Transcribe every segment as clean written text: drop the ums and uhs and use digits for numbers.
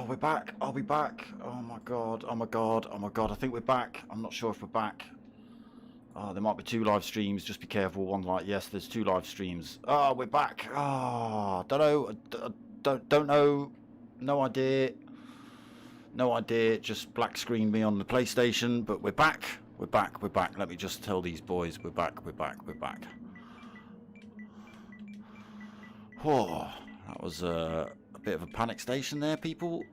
we're back. Are we back? Oh my god. Oh my god. Oh my god. I think we're back. I'm not sure if we're back. Oh, there might be 2 live streams. Just be careful. One like, yes, there's 2 live streams. Oh, we're back. Oh, don't know. Don't know. No idea. No idea. Just black screen me on the PlayStation. But we're back. We're back. We're back. Let me just tell these boys we're back. We're back. We're back. Oh, that was a bit of a panic station there, people.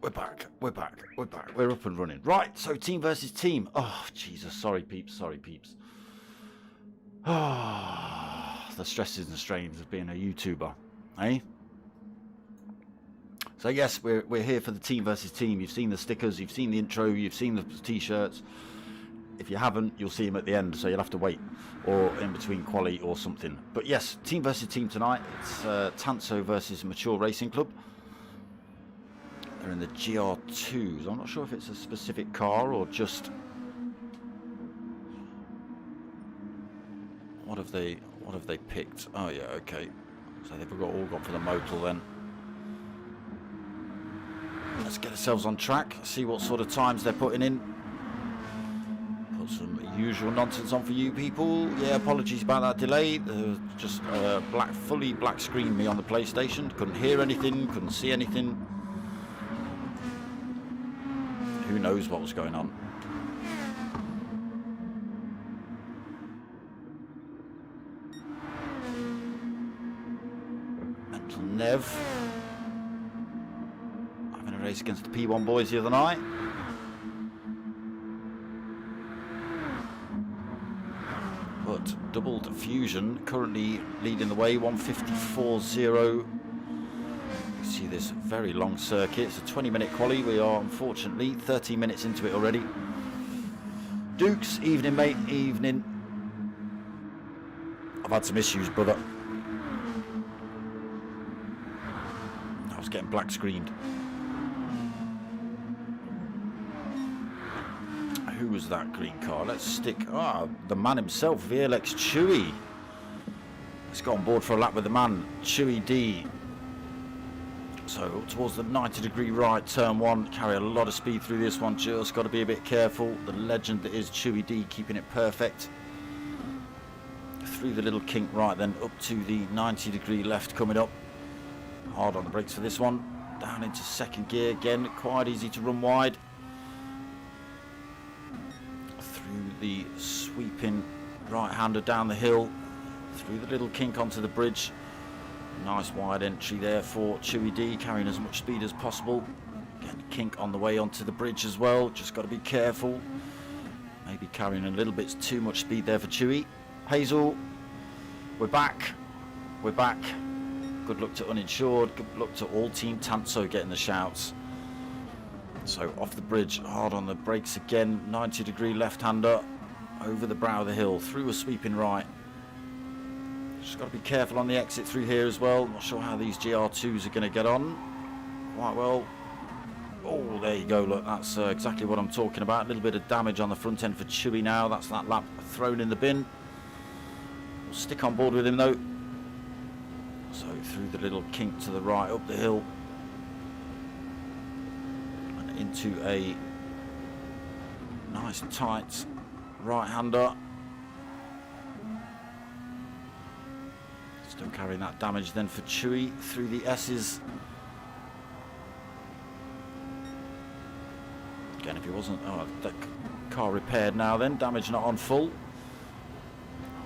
We're back. We're back. We're back. We're up and running. Right, so team versus team. Oh, Jesus. Sorry, peeps. Sorry, peeps. Ah, the stresses and strains of being a YouTuber, eh? So yes, we're here for the team versus team. You've seen the stickers, you've seen the intro, you've seen the t-shirts. If you haven't, you'll see them at the end, so you'll have to wait, or in between quali or something. But yes, team versus team tonight. It's Tanso versus Mature Racing Club. They're in the GR2s. I'm not sure if it's a specific car or just... What have they picked? Oh yeah, okay. So they've all gone for the Motul then. Let's get ourselves on track, see what sort of times they're putting in. Put some usual nonsense on for you people. Yeah, apologies about that delay. Just fully black screened me on the PlayStation. Couldn't hear anything, couldn't see anything. Who knows what was going on? Mental Nev. Having a race against the P1 boys the other night. But doubled Fusion currently leading the way, 154.0. You see this very long circuit. It's a 20-minute quali. We are unfortunately 13 minutes into it already. Dukes, evening mate, evening. I've had some issues, brother. I was getting black screened. Who was that green car? Let's stick... the man himself, VLX Chewy. Let's go on board for a lap with the man, Chewy D. So towards the 90-degree right, turn 1, carry a lot of speed through this one, just got to be a bit careful. The legend that is Chewy D, keeping it perfect. Through the little kink right, then up to the 90-degree left coming up. Hard on the brakes for this one. Down into second gear again, quite easy to run wide. Through the sweeping right-hander down the hill, through the little kink onto the bridge. Nice wide entry there for Chewy D, carrying as much speed as possible. Getting kink on the way onto the bridge as well, just got to be careful. Maybe carrying a little bit too much speed there for Chewy. Hazel, we're back. We're back. Good luck to Uninsured, good luck to all Team Tanso getting the shouts. So off the bridge, hard on the brakes again, 90-degree left-hander, over the brow of the hill, through a sweeping right. Just got to be careful on the exit through here as well. Not sure how these GR2s are going to get on. Quite well. Oh, there you go, look, that's exactly what I'm talking about. A little bit of damage on the front end for Chewy now. That's that lap thrown in the bin. We'll stick on board with him though. So through the little kink to the right, up the hill. Into a nice tight right-hander. Still carrying that damage then for Chewy through the S's. Again, if he wasn't... Oh, that car repaired now then. Damage not on full.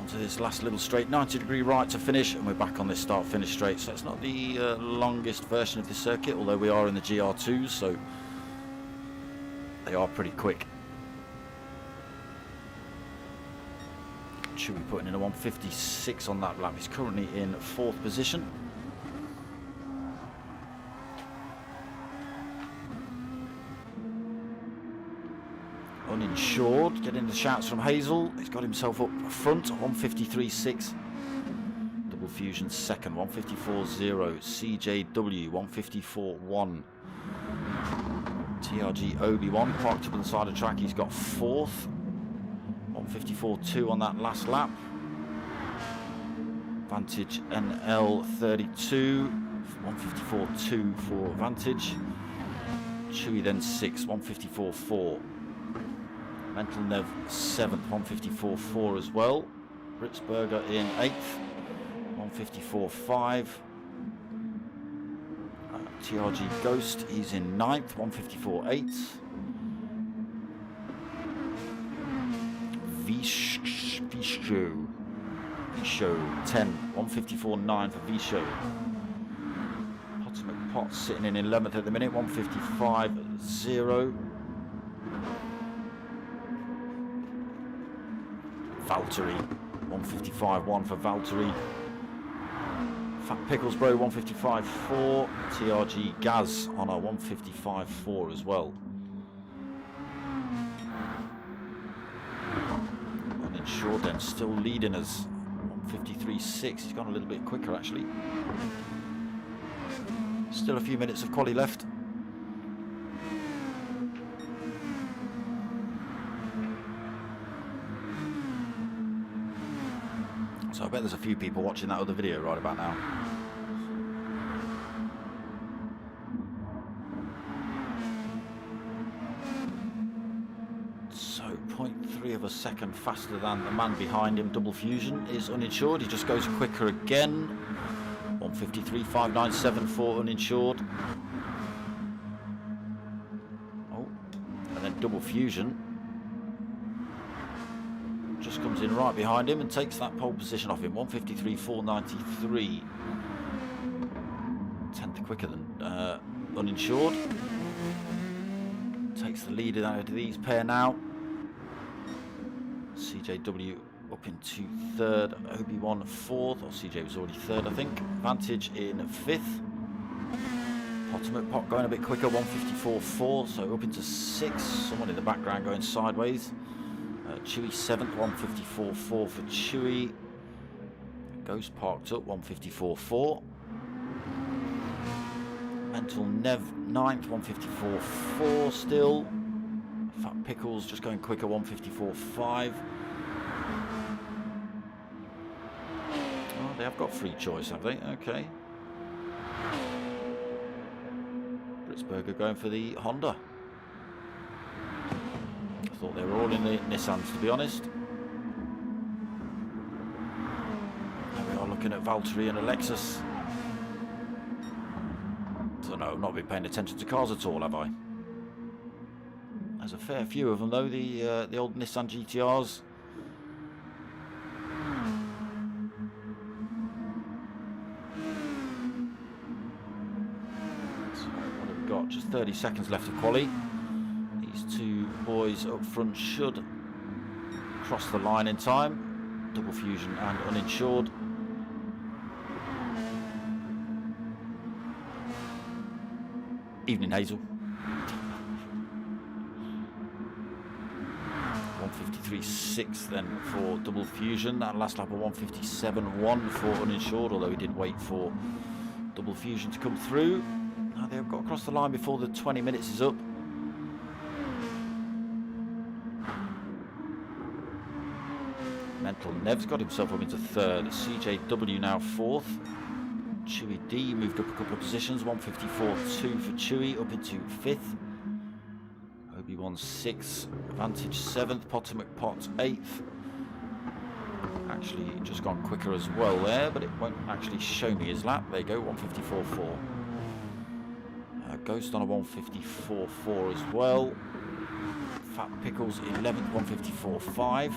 Onto this last little straight. 90-degree right to finish. And we're back on this start-finish straight. So it's not the longest version of the circuit, although we are in the GR2s, so... They are pretty quick. Chewy putting in a 156 on that lap. He's currently in 4th position. Uninsured, getting the shouts from Hazel. He's got himself up front, 153.6. Double Fusion second, 154.0. CJW, 154.1. TRG Obi-Wan parked up on the side of the track. He's got 4th, 154.2 on that last lap. Vantage NL 32 154.2 for Vantage. Chewy then 6th, 154.4. Mental Nev 7th, 154.4 as well. Britzberger in 8th, 154.5. TRG Ghost, he's in 9th, 154.8. Visho 10, 154.9 for Visho. Potomac Potts sitting in 11th at the minute, 155.0. Valtteri, 155.1 for Valtteri. Fat Picklesbro 155.4. TRG Gaz on a 155.4 as well. Uninsured then still leading us, 153.6. He's gone a little bit quicker actually. Still a few minutes of quali left. So I bet there's a few people watching that other video right about now. So 0.3 of a second faster than the man behind him. Double Fusion is uninsured. He just goes quicker again. 153.597 for uninsured. Oh, and then Double Fusion just comes in right behind him and takes that pole position off him. 153.493. 10th quicker than uninsured. Takes the lead out of these pair now. CJW up into 3rd, Obi-Wan 4th, or CJ was already 3rd I think. Vantage in 5th. Potomac Pot going a bit quicker, 154.4, so up into 6th. Someone in the background going sideways. Chewy 7th, 154.4 for Chewy. Ghost parked up, 154.4. Mental Nev 9th, 154.4 still. Fat Pickles just going quicker, 154.5. Oh, they have got free choice, have they? Okay. Britzberger going for the Honda. I thought they were all in the Nissans, to be honest. Now we are looking at Valtteri and Alexis. I don't know, I've not been paying attention to cars at all, have I? There's a fair few of them though, the old Nissan GTRs. So what have we got? Just 30 seconds left of quali. These two boys up front should cross the line in time. Double Fusion and uninsured. Evening Hazel. 153.6 then for Double Fusion. That last lap of 157.1 for uninsured, although he did wait for Double Fusion to come through. Now they've got across the line before the 20 minutes is up. Mental Nev's got himself up into 3rd. CJW now 4th. Chewy D moved up a couple of positions. 154.2 for Chewy, up into 5th. Obi-Wan 6th. Vantage 7th. Potomac Pot 8th. Actually just gone quicker as well there, but it won't actually show me his lap. There you go, 154.4. Ghost on a 154.4 as well. Fat Pickles 11th, 154.5.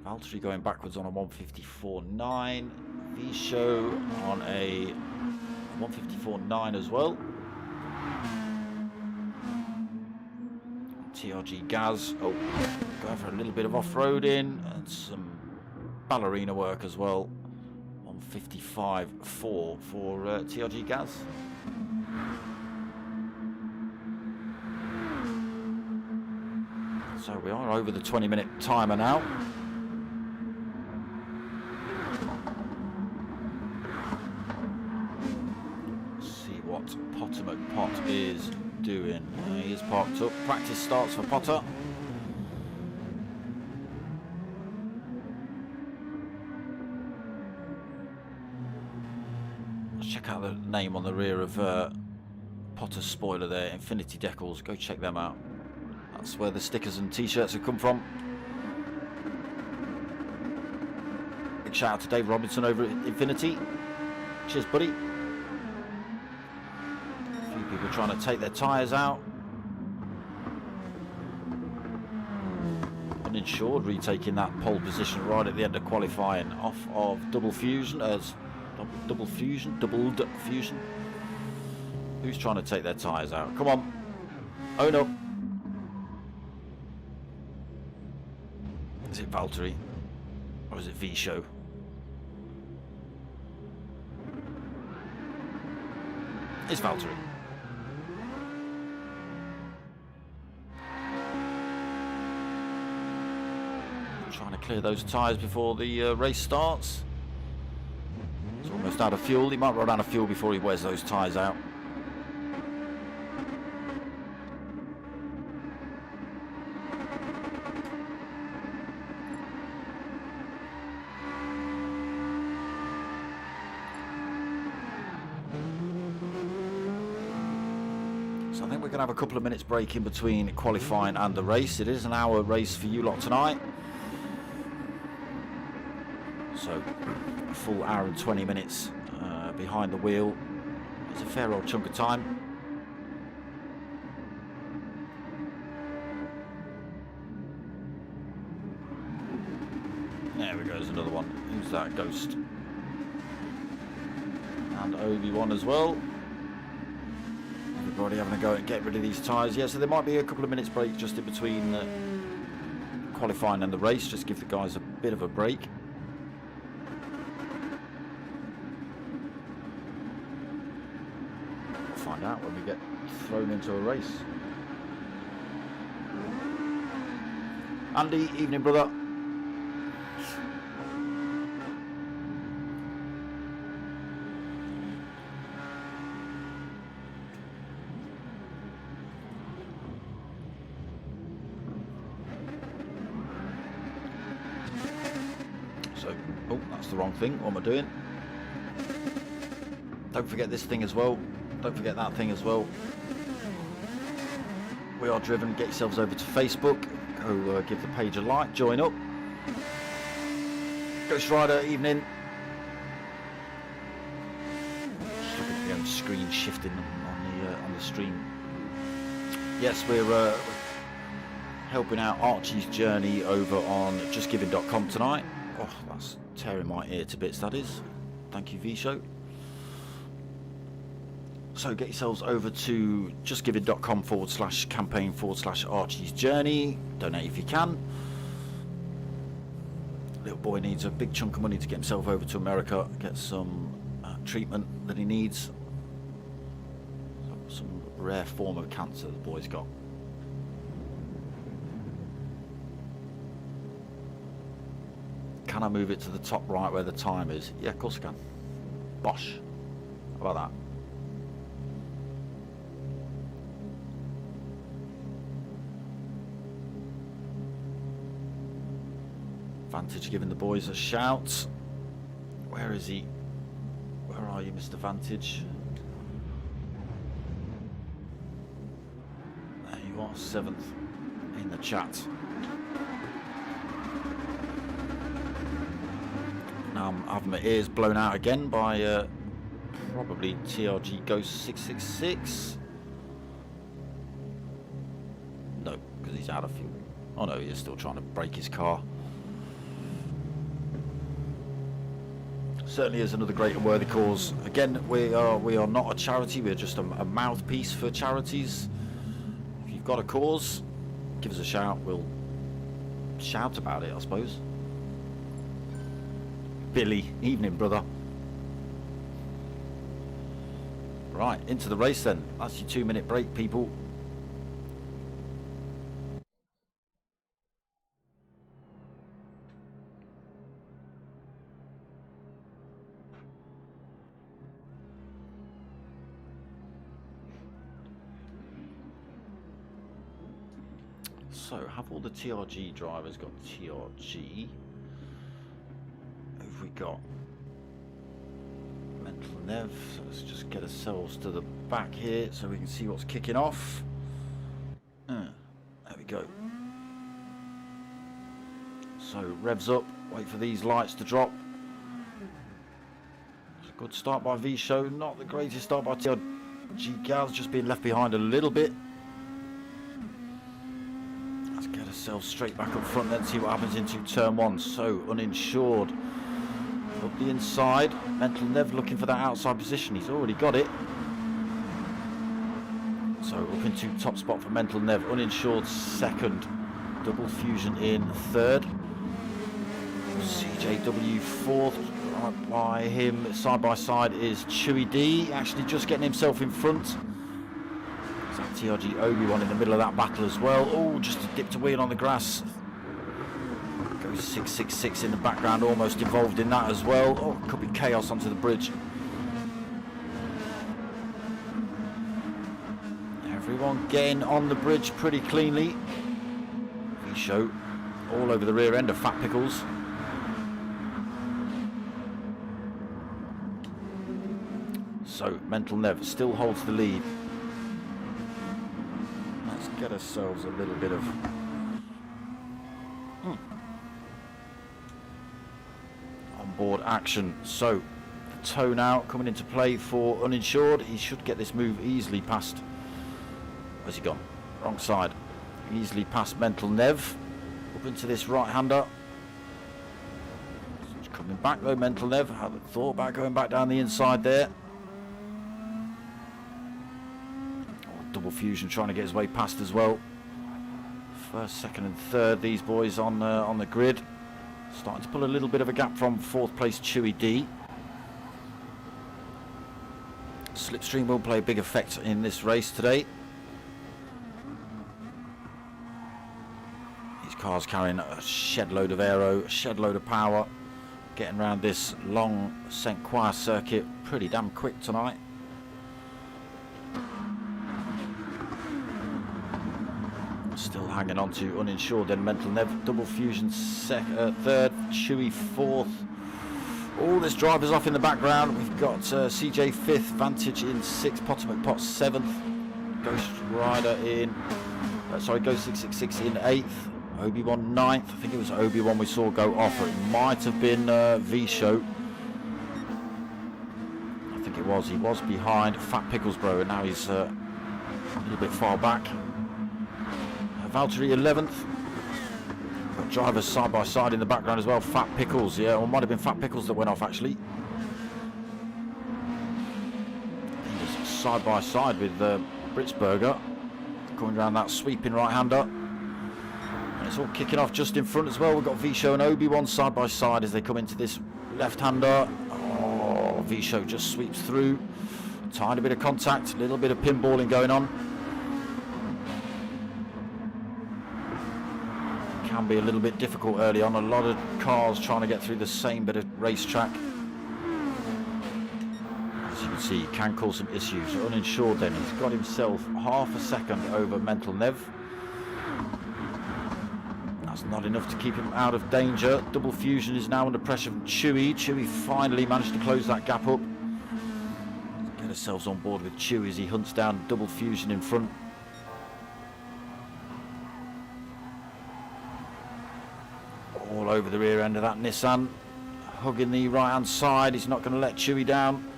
Valtteri going backwards on a 154.9. V-Show on a 154.9 as well. TRG Gaz, oh, going for a little bit of off-roading and some ballerina work as well. 155.4 for TRG Gaz. So we are over the 20-minute timer now. Potomac Pot is doing. He is parked up. Practice starts for Potter. check out the name on the rear of Potter's spoiler there, Infinity Decals. Go check them out. That's where the stickers and t-shirts have come from. Big shout out to Dave Robinson over at Infinity. Cheers, buddy. A few people trying to take their tyres out. Uninsured retaking that pole position right at the end of qualifying, off of doubled fusion. Who's trying to take their tyres out? Come on, own up. Is it Valtteri or is it V-Show? It's Valtteri. Trying to clear those tyres before the race starts. He's almost out of fuel. He might run out of fuel before he wears those tyres out. So I think we're going to have a couple of minutes break in between qualifying and the race. It is an hour race for you lot tonight. So a full hour and 20 minutes behind the wheel. It's a fair old chunk of time. There we go, there's another one. Who's that? Ghost. And Obi-Wan as well. Everybody having a go at get rid of these tyres. Yeah, so there might be a couple of minutes break just in between qualifying and the race. Just give the guys a bit of a break. Find out when we get thrown into a race. Andy, evening brother. So, oh, that's the wrong thing. What am I doing? Don't forget this thing as well. Don't forget that thing as well. We are driven. Get yourselves over to Facebook. Go give the page a like. Join up. Ghost Rider, evening. Just looking at the own screen shifting on the stream. Yes, we're helping out Archie's journey over on justgiving.com tonight. Oh, that's tearing my ear to bits, that is. Thank you, V-Show. So get yourselves over to justgiving.com/campaign/Archie's journey. Donate if you can. Little boy needs a big chunk of money to get himself over to America, get some treatment that he needs. Some rare form of cancer the boy's got. Can I move it to the top right where the time is? Yeah, of course I can. Bosh. How about that? Vantage giving the boys a shout. Where is he? Where are you, Mr. Vantage? There you are, 7th in the chat. Now I'm having my ears blown out again by probably TRG Ghost 666. No, because he's out of fuel. Oh no, he's still trying to brake his car. Certainly is another great and worthy cause. Again, we are not a charity. We're just a mouthpiece for charities. If you've got a cause, give us a shout. We'll shout about it, I suppose. Billy, evening brother. Right, into the race then. That's your 2-minute break, people. So, have all the TRG drivers got TRG? Who have we got? Mental Nev. So let's just get ourselves to the back here so we can see what's kicking off. There we go. So revs up, wait for these lights to drop. It's a good start by V-Show, not the greatest start by TRG Gals, just being left behind a little bit. Let's get ourselves straight back up front then, see what happens into turn one. So uninsured up the inside. Mental Nev looking for that outside position, he's already got it. So up into top spot for Mental Nev, uninsured second, Double Fusion in third. CJW fourth, right by him, side by side is Chewy D, actually just getting himself in front. Is that TRG Obi-Wan in the middle of that battle as well? Oh, just dipped a wheel on the grass. Goes 666 in the background, almost involved in that as well. Oh, could be chaos onto the bridge. Everyone getting on the bridge pretty cleanly. V-Show all over the rear end of Fat Pickles. So Mental Nev still holds the lead. Let's get ourselves a little bit of onboard action. So the toe now coming into play for uninsured. He should get this move easily past. Where's he gone? Wrong side. Easily past Mental Nev. Up into this right-hander. Coming back though, Mental Nev. Haven't thought about going back down the inside there. Double Fusion trying to get his way past as well. First, second and third, these boys on the grid. Starting to pull a little bit of a gap from fourth place Chewy D. Slipstream will play a big effect in this race today. These cars carrying a shed load of aero, a shed load of power. Getting around this long St Coix circuit pretty damn quick tonight. Still hanging on to uninsured, then Mental Nev, Double Fusion third, Chewy fourth. All this drivers off in the background. We've got CJ fifth, Vantage in sixth, Potter McPot seventh, Ghost Rider in, Ghost 666 in eighth, Obi-Wan ninth. I think it was Obi-Wan we saw go off, or it might have been V-Show. I think it was. He was behind Fat Pickles Bro, and now he's a little bit far back. Valtteri 11th. Got drivers side by side in the background as well. Fat Pickles, yeah, or might have been Fat Pickles that went off actually. He was side by side with Britzberger, coming around that sweeping right-hander. And it's all kicking off just in front as well. We've got V-Show and Obi-Wan side by side as they come into this left-hander. Oh, V-Show just sweeps through. Tiny bit of contact, a little bit of pinballing going on. Can be a little bit difficult early on. A lot of cars trying to get through the same bit of racetrack. As you can see, can cause some issues. Uninsured then, he's got himself half a second over Mental Nev. That's not enough to keep him out of danger. Double Fusion is now under pressure from Chewy. Chewy finally managed to close that gap up. Let's get ourselves on board with Chewy as he hunts down Double Fusion in front. All over the rear end of that Nissan, hugging the right hand side. He's not going to let Chewy down.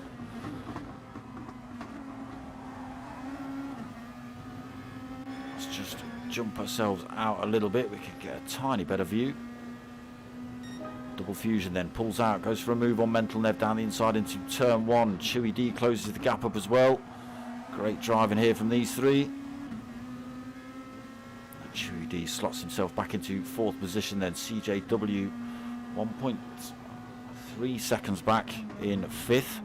Let's just jump ourselves out a little bit. We can get a tiny better view. Double Fusion then pulls out, goes for a move on Mental Nev down the inside into turn one. Chewy D closes the gap up as well. Great driving here from these three. Chewy D slots himself back into fourth position, then CJW 1.3 seconds back in fifth.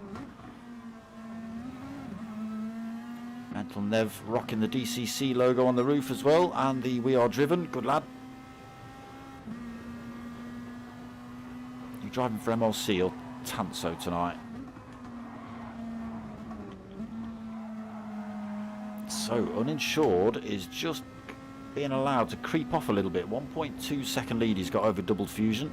Mental Nev rocking the DCC logo on the roof as well, and the We Are Driven, good lad. You driving for MRC or Tanso tonight? So uninsured is just being allowed to creep off a little bit. 1.2 second lead he's got over Double Fusion.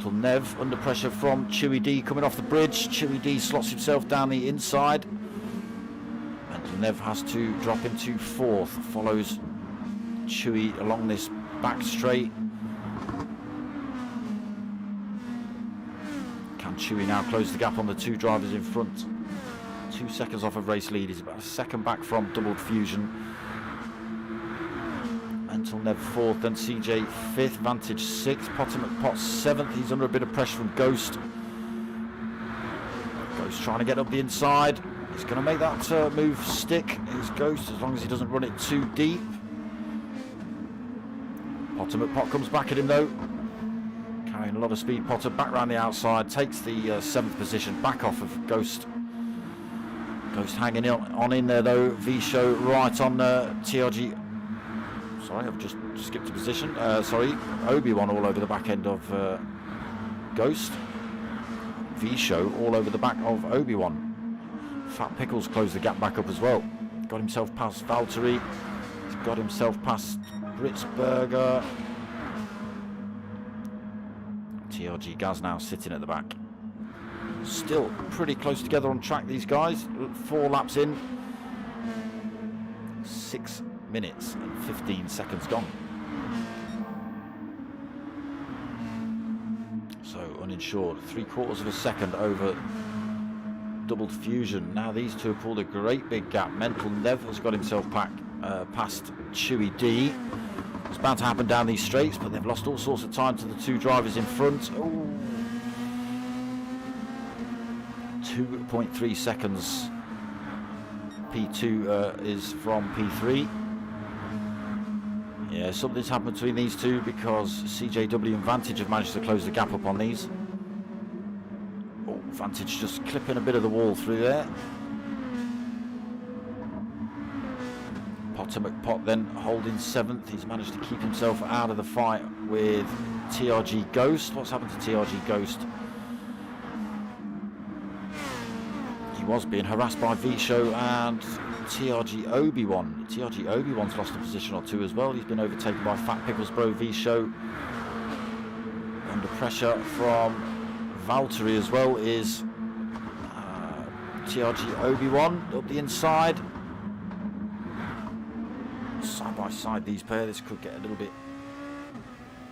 Mental Nev under pressure from Chewy D coming off the bridge. Chewy D slots himself down the inside. Mental Nev has to drop into 4th. Follows Chewy along this back straight. Can Chewy now close the gap on the 2 drivers in front? 2 seconds off of race lead. He's about a second back from Doubled Fusion. Mental Nev 4th, then CJ 5th, Vantage 6th, Potter McPot 7th. He's under a bit of pressure from Ghost. Ghost trying to get up the inside. He's going to make that move stick. He's Ghost, as long as he doesn't run it too deep. Potter McPot comes back at him though. Carrying a lot of speed. Potter back round the outside, takes the 7th position, back off of Ghost. Ghost hanging on in there though. V-Show right on TRG. Sorry, I've just skipped a position. Sorry, Obi-Wan all over the back end of Ghost. V-Show all over the back of Obi-Wan. Fat Pickles closed the gap back up as well. Got himself past Valtteri. He's got himself past Britzberger. TRG Gaz now sitting at the back. Still pretty close together on track, these guys. 4 laps in. 6 minutes and 15 seconds gone. So uninsured, 3/4 of a second over Doubled Fusion. Now these two have pulled a great big gap. Mental Nev has got himself past Chewy D. It's bound to happen down these straights, but they've lost all sorts of time to the 2 drivers in front. Ooh. 2.3 seconds. P2 is from P3. Yeah, something's happened between these two because CJW and Vantage have managed to close the gap up on these. Oh, Vantage just clipping a bit of the wall through there. Potter McPot then holding 7th. He's managed to keep himself out of the fight with TRG Ghost. What's happened to TRG Ghost? He was being harassed by V-Show and TRG Obi-Wan. TRG Obi-Wan's lost a position or 2 as well. He's been overtaken by Fat Pickles Bro V-Show. Under pressure from Valtteri as well is TRG Obi-Wan up the inside. Side by side these pair. This could get a little bit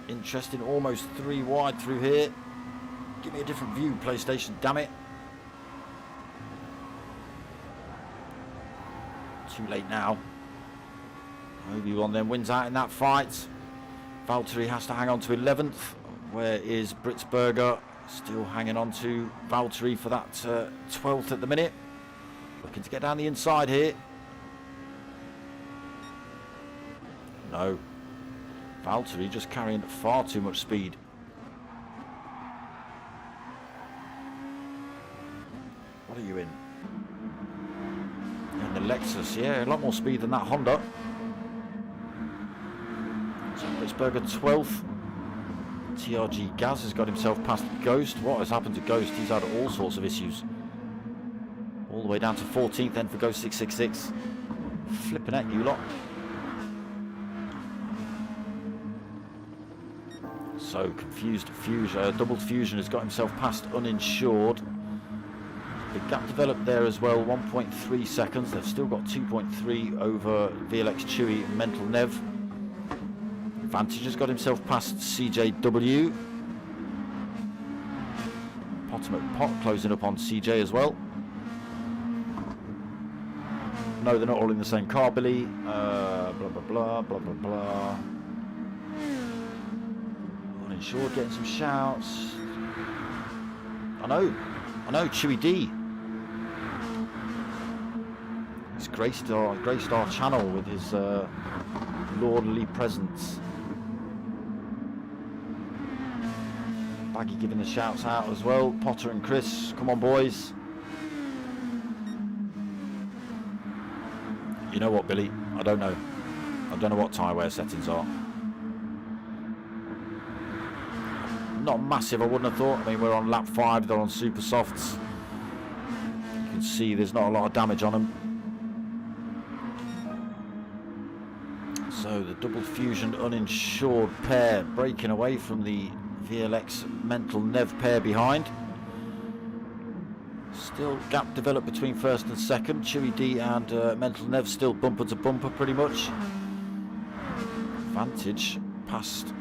interesting. Almost 3 wide through here. Give me a different view, PlayStation, damn it. Too late now. Obi-Wan then wins out in that fight. Valtteri has to hang on to 11th. Where is Britzberger? Still hanging on to Valtteri for that 12th at the minute. Looking to get down the inside here. No. Valtteri just carrying far too much speed. What are you in? And the Lexus, yeah, a lot more speed than that Honda. So Britzberger 12th. TRG Gaz has got himself past Ghost. What has happened to Ghost? He's had all sorts of issues. All the way down to 14th then for Ghost 666. Flipping at you lot. So confused Doubled Fusion has got himself past uninsured. The gap developed there as well, 1.3 seconds. They've still got 2.3 over VLX Chewy and Mental Nev. Vantage has got himself past CJW. Potter McPot closing up on CJ as well. No, they're not all in the same car, Billy. Blah, blah, blah, blah, blah, blah. Uninsured getting some shouts. I know, Chewy D. He's graced our channel with his lordly presence. Baggy giving the shouts out as well. Potter and Chris, come on boys. You know what, Billy? I don't know what tyre wear settings are. Not massive, I wouldn't have thought. I mean, we're on lap 5, they're on super softs. You can see there's not a lot of damage on them. So the Doubled Fusion uninsured pair breaking away from the VLX Mental Nev pair behind. Still gap developed between first and second. Chewy D and Mental Nev still bumper to bumper pretty much. Vantage past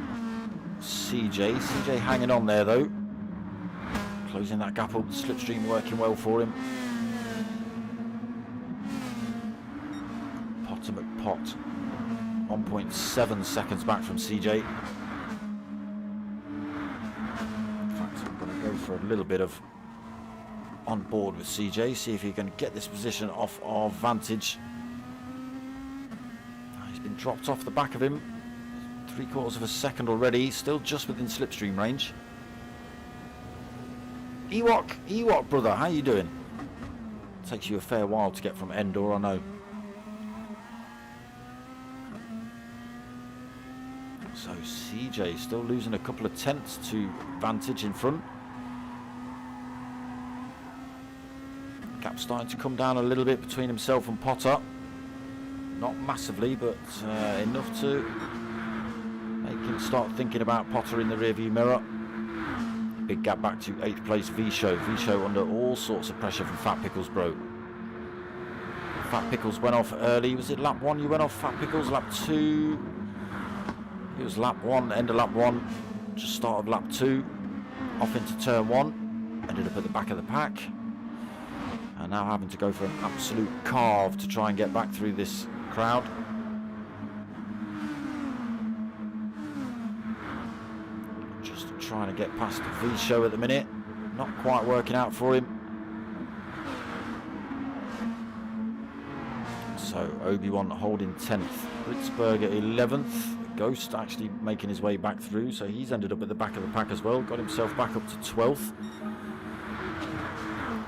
CJ. CJ hanging on there though. Closing that gap up. Slipstream working well for him. Potter McPot 1.7 seconds back from CJ. In fact, I'm going to go for a little bit of on board with CJ, see if he can get this position off of Vantage. He's been dropped off the back of him. 3/4 of a second already, still just within slipstream range. Ewok brother, how you doing? Takes you a fair while to get from Endor, I know. So CJ still losing a couple of tenths to Vantage in front. Gap starting to come down a little bit between himself and Potter. Not massively, but enough to make him start thinking about Potter in the rearview mirror. Big gap back to 8th place V-Show. V-Show under all sorts of pressure from Fat Pickles, bro. Fat Pickles went off early. Was it lap 1 you went off, Fat Pickles? Lap 2? It was lap 1, end of lap 1. Just start of lap 2. Off into turn 1. Ended up at the back of the pack. And now having to go for an absolute carve to try and get back through this crowd. Just trying to get past V-Show at the minute. Not quite working out for him. So Obi-Wan holding 10th. Blitzberger 11th. Ghost actually making his way back through. So he's ended up at the back of the pack as well. Got himself back up to 12th.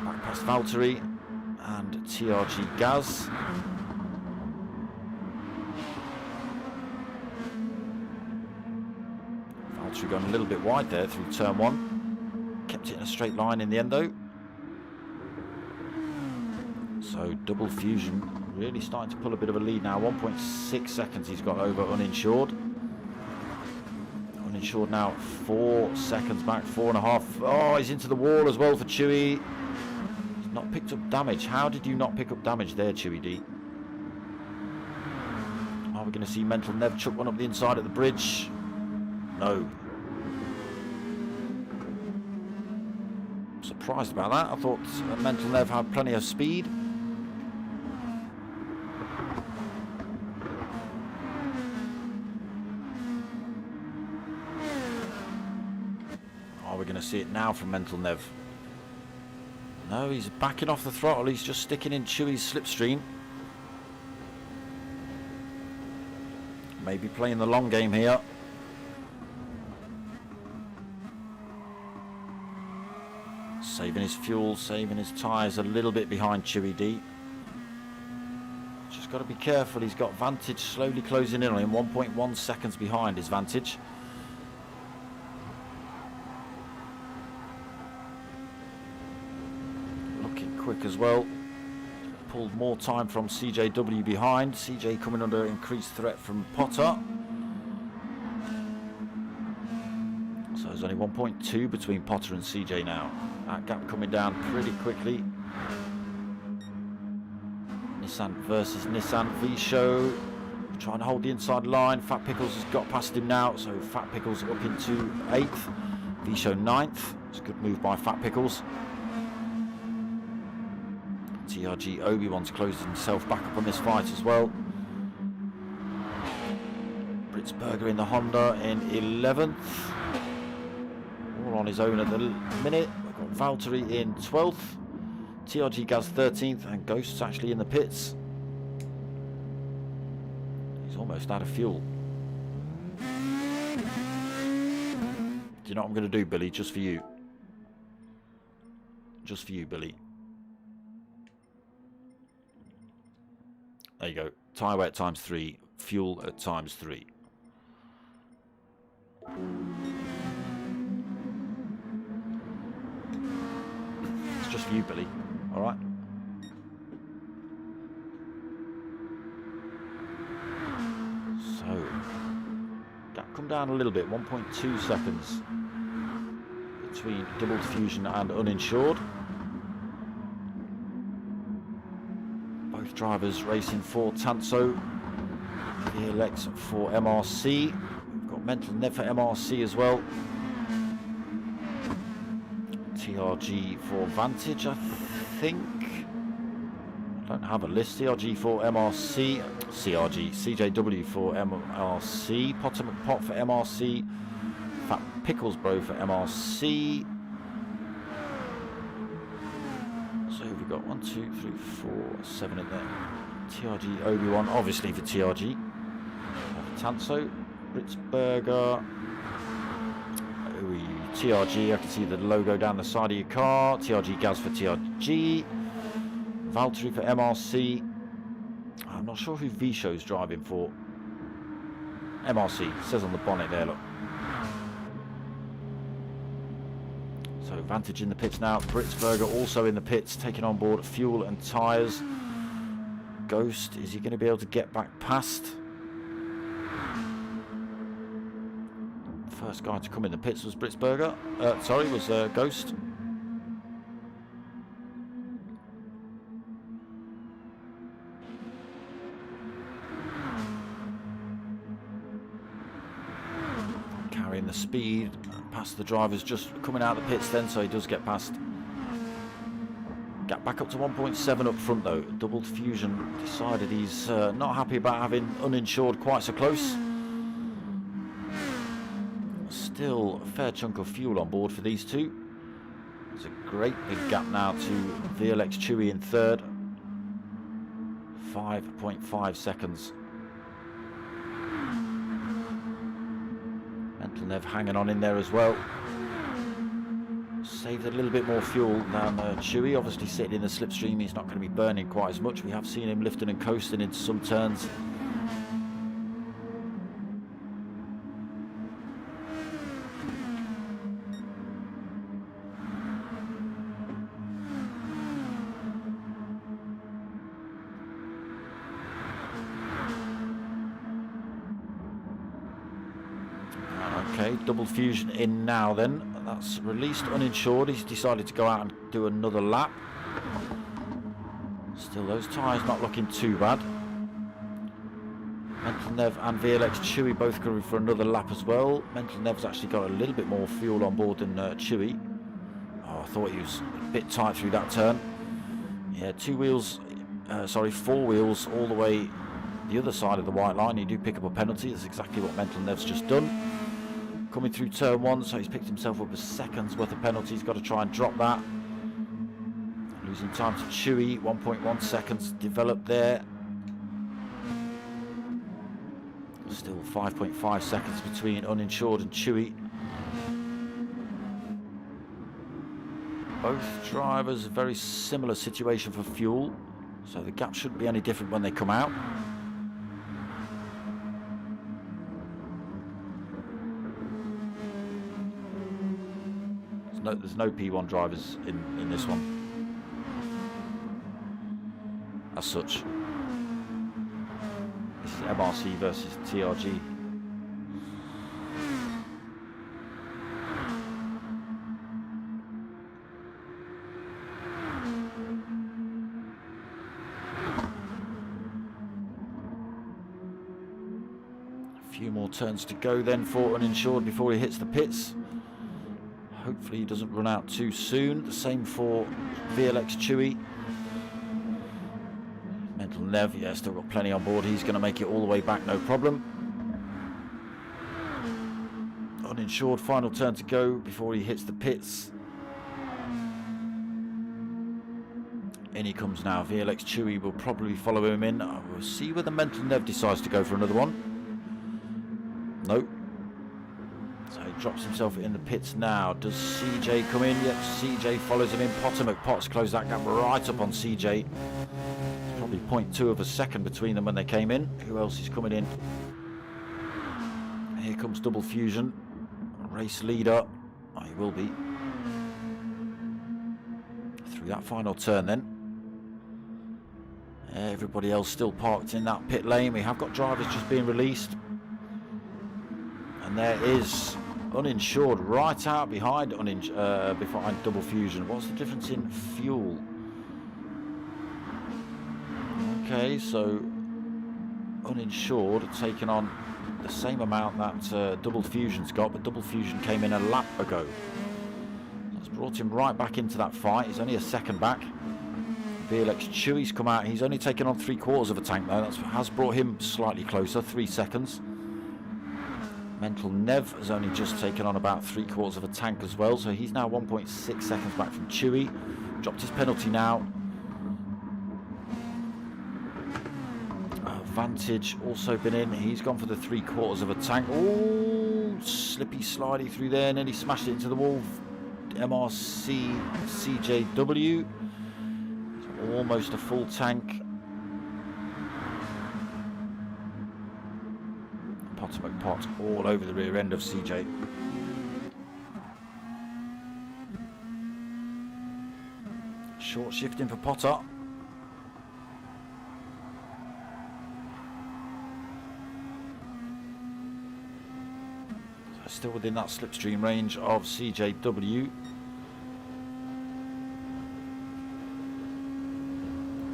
Back past Valtteri and TRG Gaz. Valtteri gone a little bit wide there through turn 1. Kept it in a straight line in the end though. So double fusion really starting to pull a bit of a lead now. 1.6 seconds he's got over uninsured. Uninsured now 4 seconds back, 4.5. Oh, he's into the wall as well for Chewy. He's not picked up damage. How did you not pick up damage there, Chewy D? Are we going to see Mental Nev chuck one up the inside of the bridge? No. Surprised about that. I thought Mental Nev had plenty of speed. We're going to see it now from Mental Nev. No, he's backing off the throttle. He's just sticking in Chewy's slipstream. Maybe playing the long game here. Saving his fuel, saving his tyres a little bit behind Chewy D. Just got to be careful. He's got Vantage slowly closing in on him. 1.1 seconds behind his Vantage. Quick as well. Pulled more time from CJW behind. CJ coming under increased threat from Potter. So there's only 1.2 between Potter and CJ now. That gap coming down pretty quickly. Nissan versus Nissan. V-Show trying to hold the inside line. Fat Pickles has got past him now, so Fat Pickles up into 8th. V-Show 9th. It's a good move by Fat Pickles. TRG Obi-Wan's closed himself back up on this fight as well. Blitzberger in the Honda in 11th. All on his own at the minute. We've got Valtteri in 12th. TRG Gaz 13th. And Ghost's actually in the pits. He's almost out of fuel. Do you know what I'm going to do, Billy? Just for you. Just for you, Billy. There you go. Tyre weight times 3. Fuel at times 3. It's just for you, Billy. All right. So, gap come down a little bit. 1.2 seconds. between Double Diffusion and Uninsured. Both drivers racing for Tanso. VLX for MRC. We've got Mental Nev for MRC as well. TRG for Vantage, I think. I don't have a list. CRG for MRC. CRG. CJW for MRC. Potter McPot for MRC. Fat Picklesbro for MRC. So we've got 1, 2, 3, 4, 7 in there. TRG Obi-Wan, obviously for TRG. Tanso, Britzberger. TRG, I can see the logo down the side of your car. TRG Gaz for TRG. Valtteri for MRC. I'm not sure who V-Show's driving for. MRC, it says on the bonnet there, look. So Vantage in the pits now. Britzberger also in the pits, taking on board fuel and tyres. Ghost, is he going to be able to get back past? First guy to come in the pits was Britzberger. Was Ghost. Carrying the speed past the drivers just coming out of the pits then, so he does get past. Get back up to 1.7 up front though. Double Diffusion decided he's not happy about having Uninsured quite so close. Still a fair chunk of fuel on board for these two. There's a great big gap now to VLX Chewy in third. 5.5 seconds. Mental Nev hanging on in there as well. Saved a little bit more fuel than Chewy. Obviously sitting in the slipstream, he's not going to be burning quite as much. We have seen him lifting and coasting into some turns. Okay, Double Fusion in now then. That's released Uninsured. He's decided to go out and do another lap. Still, those tyres not looking too bad. Mental Nev and VLX Chewy both going for another lap as well. Mental Nev's actually got a little bit more fuel on board than Chewy. Oh, I thought he was a bit tight through that turn. Yeah, four wheels all the way the other side of the white line. You do pick up a penalty. That's exactly what Mental Nev's just done. Coming through turn one, so he's picked himself up a second's worth of penalty. He's got to try and drop that. Losing time to Chewy, 1.1 seconds developed there. Still 5.5 seconds between Uninsured and Chewy. Both drivers, a very similar situation for fuel, so the gap shouldn't be any different when they come out. There's no P1 drivers in this one as such. This is MRC versus TRG. A few more turns to go then for Uninsured before he hits the pits. Hopefully he doesn't run out too soon. The same for VLX Chewy. Mental Nev, yeah, still got plenty on board. He's going to make it all the way back, no problem. Uninsured, final turn to go before he hits the pits. In he comes now. VLX Chewy will probably follow him in. We'll see whether Mental Nev decides to go for another one. Nope. So he drops himself in the pits now. Does CJ come in? Yep, CJ follows him in. Potter McPotts closed that gap right up on CJ. Probably 0.2 of a second between them when they came in. Who else is coming in? Here comes Double Fusion. Race leader. Oh, he will be. Through that final turn then. Everybody else still parked in that pit lane. We have got drivers just being released. And there is Uninsured right out behind behind Double Fusion. What's the difference in fuel? Okay, so Uninsured taking on the same amount that Double Fusion's got, but Double Fusion came in a lap ago. That's brought him right back into that fight. He's only a second back. VLX Chewy's come out. He's only taken on 3/4 of a tank though. That has brought him slightly closer, 3 seconds. Mental Nev has only just taken on about 3/4 of a tank as well, so he's now 1.6 seconds back from Chewy. Dropped his penalty now. Vantage also been in. He's gone for the 3/4 of a tank. Oh, slippy slidey through there, nearly smashed it into the wall. MRC CJW. Almost a full tank. Potter McPot all over the rear end of CJ. Short shifting for Potter. So still within that slipstream range of CJW.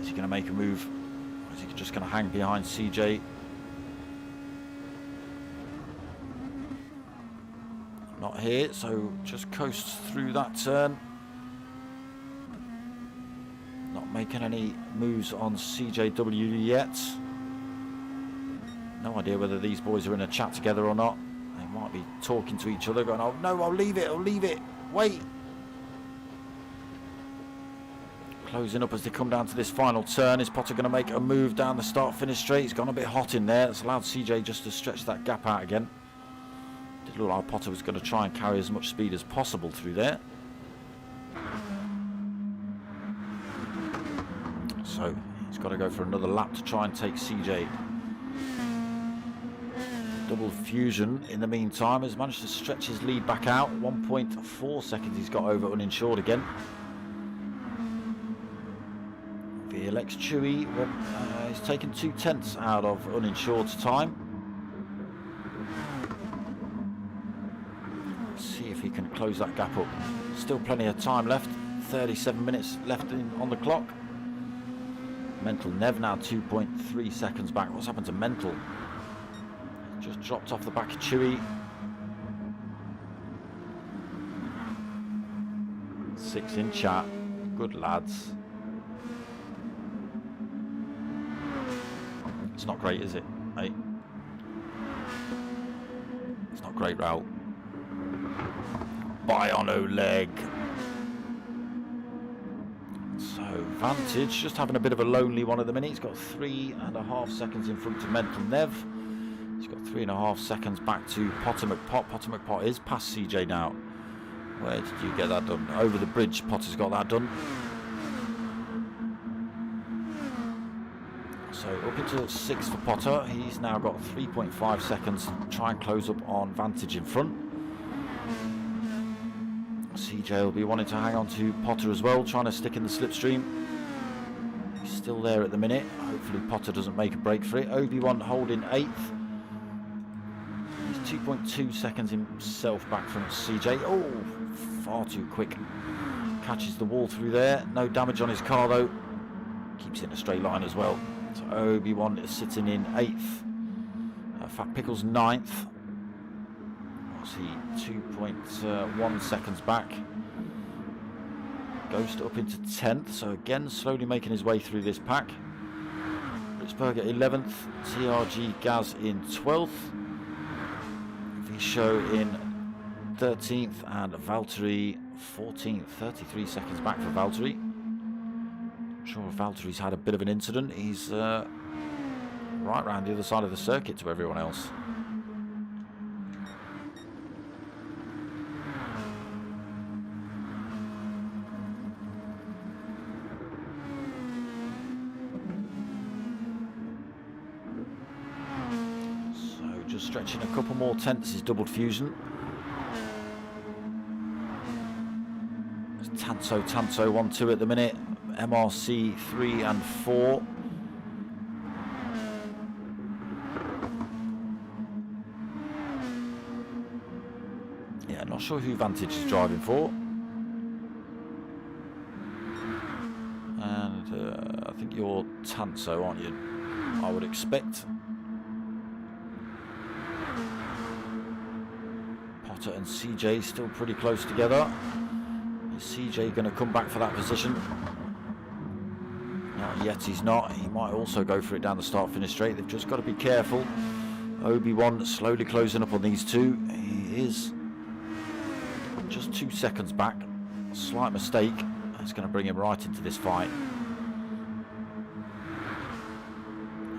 Is he going to make a move? Or is he just going to hang behind CJ? Not here, so just coasts through that turn. Not making any moves on CJW yet. No idea whether these boys are in a chat together or not. They might be talking to each other, going, "Oh no, I'll leave it, wait." Closing up as they come down to this final turn. Is Potter going to make a move down the start-finish straight? He's gone a bit hot in there. It's allowed CJ just to stretch that gap out again. Did look like Potter was going to try and carry as much speed as possible through there. So he's got to go for another lap to try and take CJ. Double Fusion in the meantime has managed to stretch his lead back out. 1.4 seconds he's got over Uninsured again. VLX Chewy he's taken 2/10 out of Uninsured's time. See if he can close that gap up. Still plenty of time left. 37 minutes left on the clock. Mental Nev now 2.3 seconds back. What's happened to Mental? Just dropped off the back of Chewy. 6 in chat. Good lads. It's not great, is it? Hey. It's not great, Raul. Biono leg. So Vantage just having a bit of a lonely one at the minute. He's got 3.5 seconds in front of Mental Nev. He's got 3.5 seconds back to Potter McPot. Potter McPot is past CJ now. Where did you get that done? Over the bridge, Potter's got that done. So up into 6th for Potter. He's now got 3.5 seconds to try and close up on Vantage in front. CJ will be wanting to hang on to Potter as well, trying to stick in the slipstream. He's still there at the minute. Hopefully Potter doesn't make a break for it. Obi-Wan holding 8th. He's 2.2 seconds himself back from CJ. Oh, far too quick. Catches the wall through there. No damage on his car though. Keeps it in a straight line as well. So Obi-Wan is sitting in 8th. Fat Pickle's 9th. What's he? 2.1 seconds back. Ghost up into 10th. So again, slowly making his way through this pack. Blitzberg at 11th. TRG Gaz in 12th. Visho in 13th. And Valtteri 14th. 33 seconds back for Valtteri. I'm sure Valtteri's had a bit of an incident. He's right round the other side of the circuit to everyone else. So just stretching a couple more tenths is Double Fusion. It's Tanto 1-2 at the minute. MRC 3 and 4. not sure who Vantage is driving for. And I think you're Tanso, aren't you? I would expect. Potter and CJ still pretty close together. Is CJ going to come back for that position? Not yet, he's not. He might also go for it down the start-finish straight. They've just got to be careful. Obi-Wan slowly closing up on these two. He is just 2 seconds back. A slight mistake. That's going to bring him right into this fight.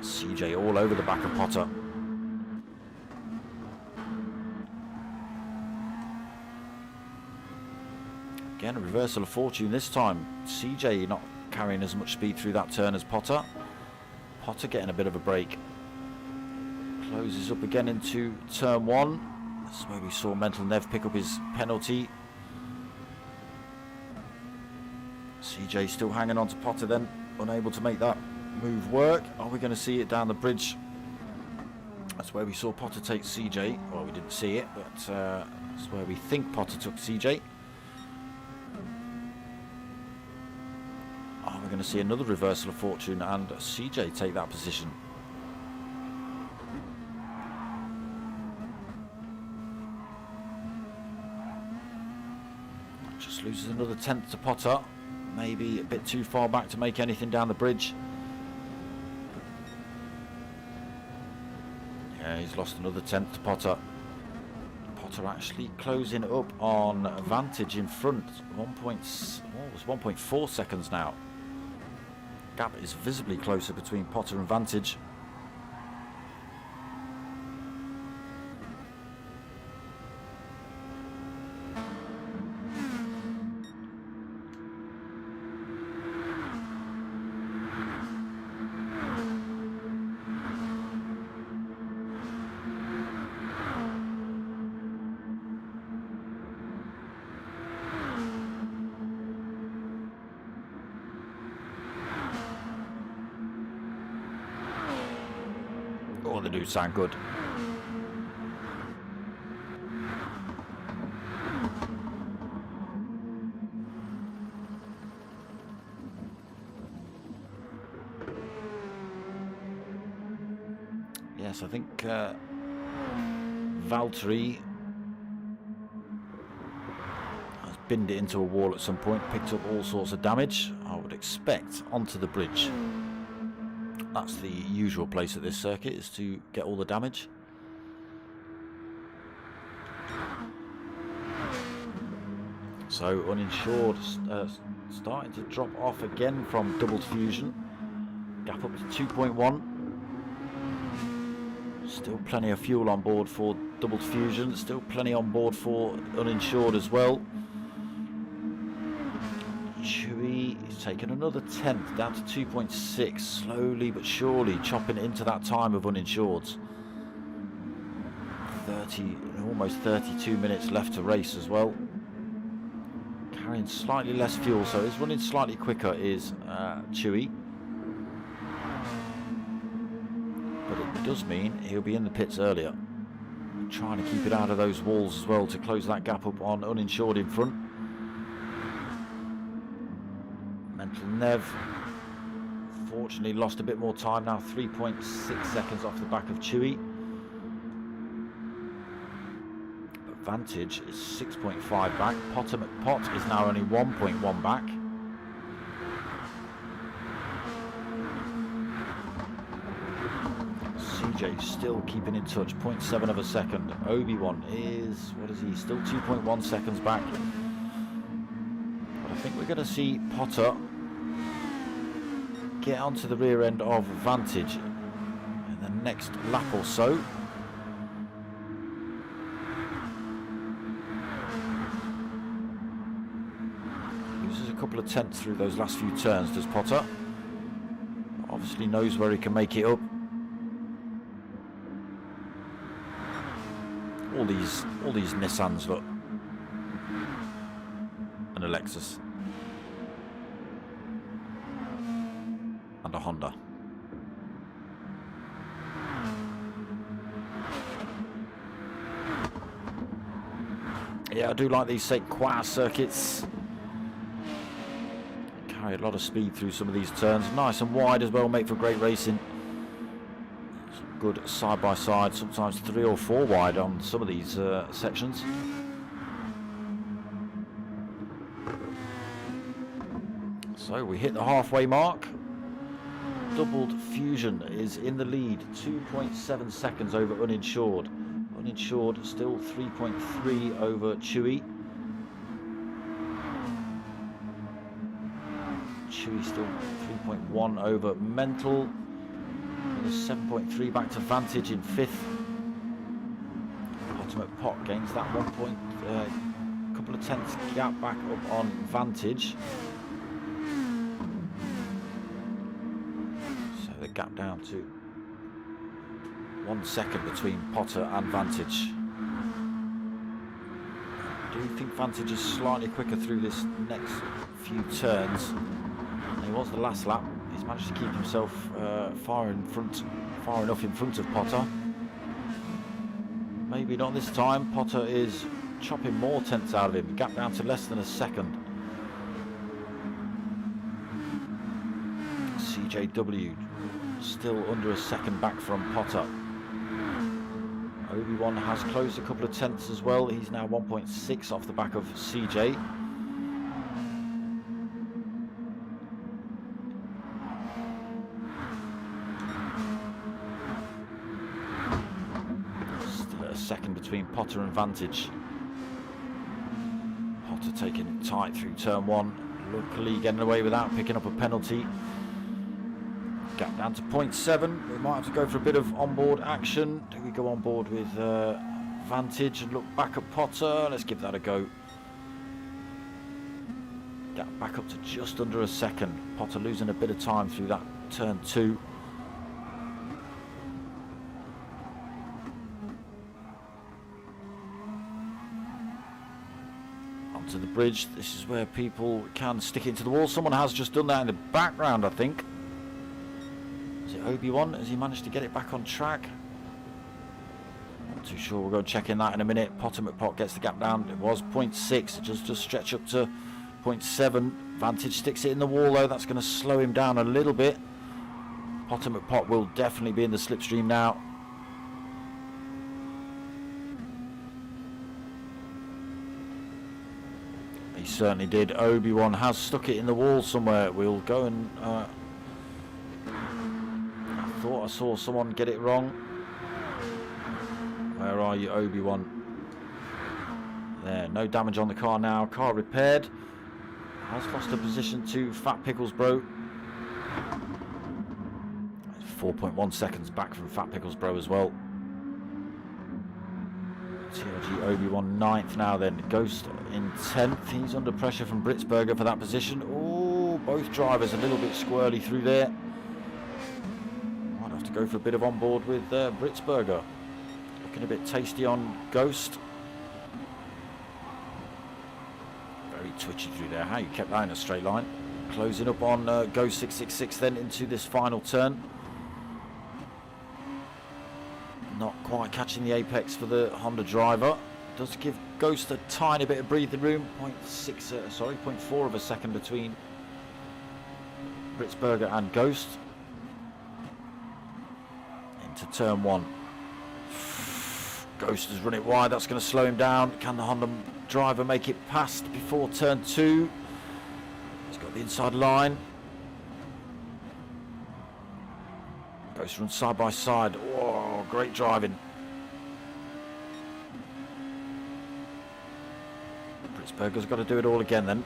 CJ all over the back of Potter. Again, a reversal of fortune this time. CJ not carrying as much speed through that turn as Potter. Potter getting a bit of a break. Closes up again into turn 1. That's where we saw Mental Nev pick up his penalty. CJ still hanging on to Potter then, unable to make that move work. Are we going to see it down the bridge? That's where we saw Potter take CJ. Well, we didn't see it, but that's where we think Potter took CJ. Are we going to see another reversal of fortune and CJ take that position? Just loses another 10th to Potter. Maybe a bit too far back to make anything down the bridge. Yeah, he's lost another 10th to Potter. Potter actually closing up on Vantage in front. 1.4 seconds now. Gap is visibly closer between Potter and Vantage. Oh, they do sound good. Yes, I think Valtteri has binned it into a wall at some point, picked up all sorts of damage. I would expect onto the bridge. That's the usual place at this circuit, is to get all the damage. So uninsured starting to drop off again from doubled fusion. Gap up to 2.1. Still plenty of fuel on board for doubled fusion. Still plenty on board for uninsured as well. Chewy is taking another 10th down to 2.6, slowly but surely chopping into that time of uninsureds. 30, almost 32 minutes left to race as well. Carrying slightly less fuel, so he's running slightly quicker is Chewy. But it does mean he'll be in the pits earlier. Trying to keep it out of those walls as well to close that gap up on uninsured in front. Mental Nev fortunately lost a bit more time now, 3.6 seconds off the back of Chewy. But Vantage is 6.5 back. Potter McPot is now only 1.1 back. CJ still keeping in touch, 0.7 of a second. Obi-Wan is, what is he, still 2.1 seconds back. But I think we're going to see Potter get onto the rear end of Vantage in the next lap or so. Loses a couple of tenths through those last few turns, does Potter. Obviously knows where he can make it up. All these Nissans, look. And a Lexus. And a Honda. Yeah, I do like these St Coix circuits. Carry a lot of speed through some of these turns. Nice and wide as well, make for great racing. Some good side by side, sometimes 3 or 4 wide on some of these sections. So we hit the halfway mark. Doubled Fusion is in the lead, 2.7 seconds over Uninsured. Uninsured still 3.3 over Chewy. Chewy still 3.1 over Mental. 7.3 back to Vantage in 5th. Ultimate Pot gains that 1 point, couple of tenths gap back up on Vantage. So the gap down to 1 second between Potter and Vantage. I do think Vantage is slightly quicker through this next few turns. He was the last lap. He's managed to keep himself far enough in front of Potter. Maybe not this time. Potter is chopping more tenths out of him. Gap down to less than a second. CJW still under a second back from Potter. Obi-Wan has closed a couple of tenths as well. He's now 1.6 off the back of CJ. Second between Potter and Vantage. Potter taking it tight through turn 1. Luckily getting away without picking up a penalty. Gap down to 0.7. We might have to go for a bit of onboard action. Do we go on board with Vantage and look back at Potter? Let's give that a go. Gap back up to just under a second. Potter losing a bit of time through that turn 2. To the bridge. This is where people can stick into the wall. Someone has just done that in the background, I think. Is it Obi-Wan? Has he managed to get it back on track? Not too sure. We'll go checking that in a minute. Potter McPot gets the gap down. It was 0.6. It just stretch up to 0.7. Vantage sticks it in the wall though. That's going to slow him down a little bit. Potter McPot will definitely be in the slipstream now. Certainly did. Obi-Wan has stuck it in the wall somewhere. We'll go and I thought I saw someone get it wrong. Where are you, Obi-Wan? There, no damage on the car now. Car repaired. Has lost a position to Fat Pickles Bro. 4.1 seconds back from Fat Pickles Bro as well. TRG Obi-Wan 9th now then. Ghost in 10th. He's under pressure from Britsberger for that position. Oh, both drivers a little bit squirrely through there. Might have to go for a bit of on board with Britsberger. Looking a bit tasty on Ghost. Very twitchy through there. How you kept that in a straight line. Closing up on Ghost 666 then into this final turn. Not quite catching the apex for the Honda driver. Does give Ghost a tiny bit of breathing room. 0.4 of a second between Britsberger and Ghost. Into turn 1. Ghost has run it wide. That's going to slow him down. Can the Honda driver make it past before turn 2? He's got the inside line. Ghost runs side by side. Whoa, great driving. Britsberger's got to do it all again then.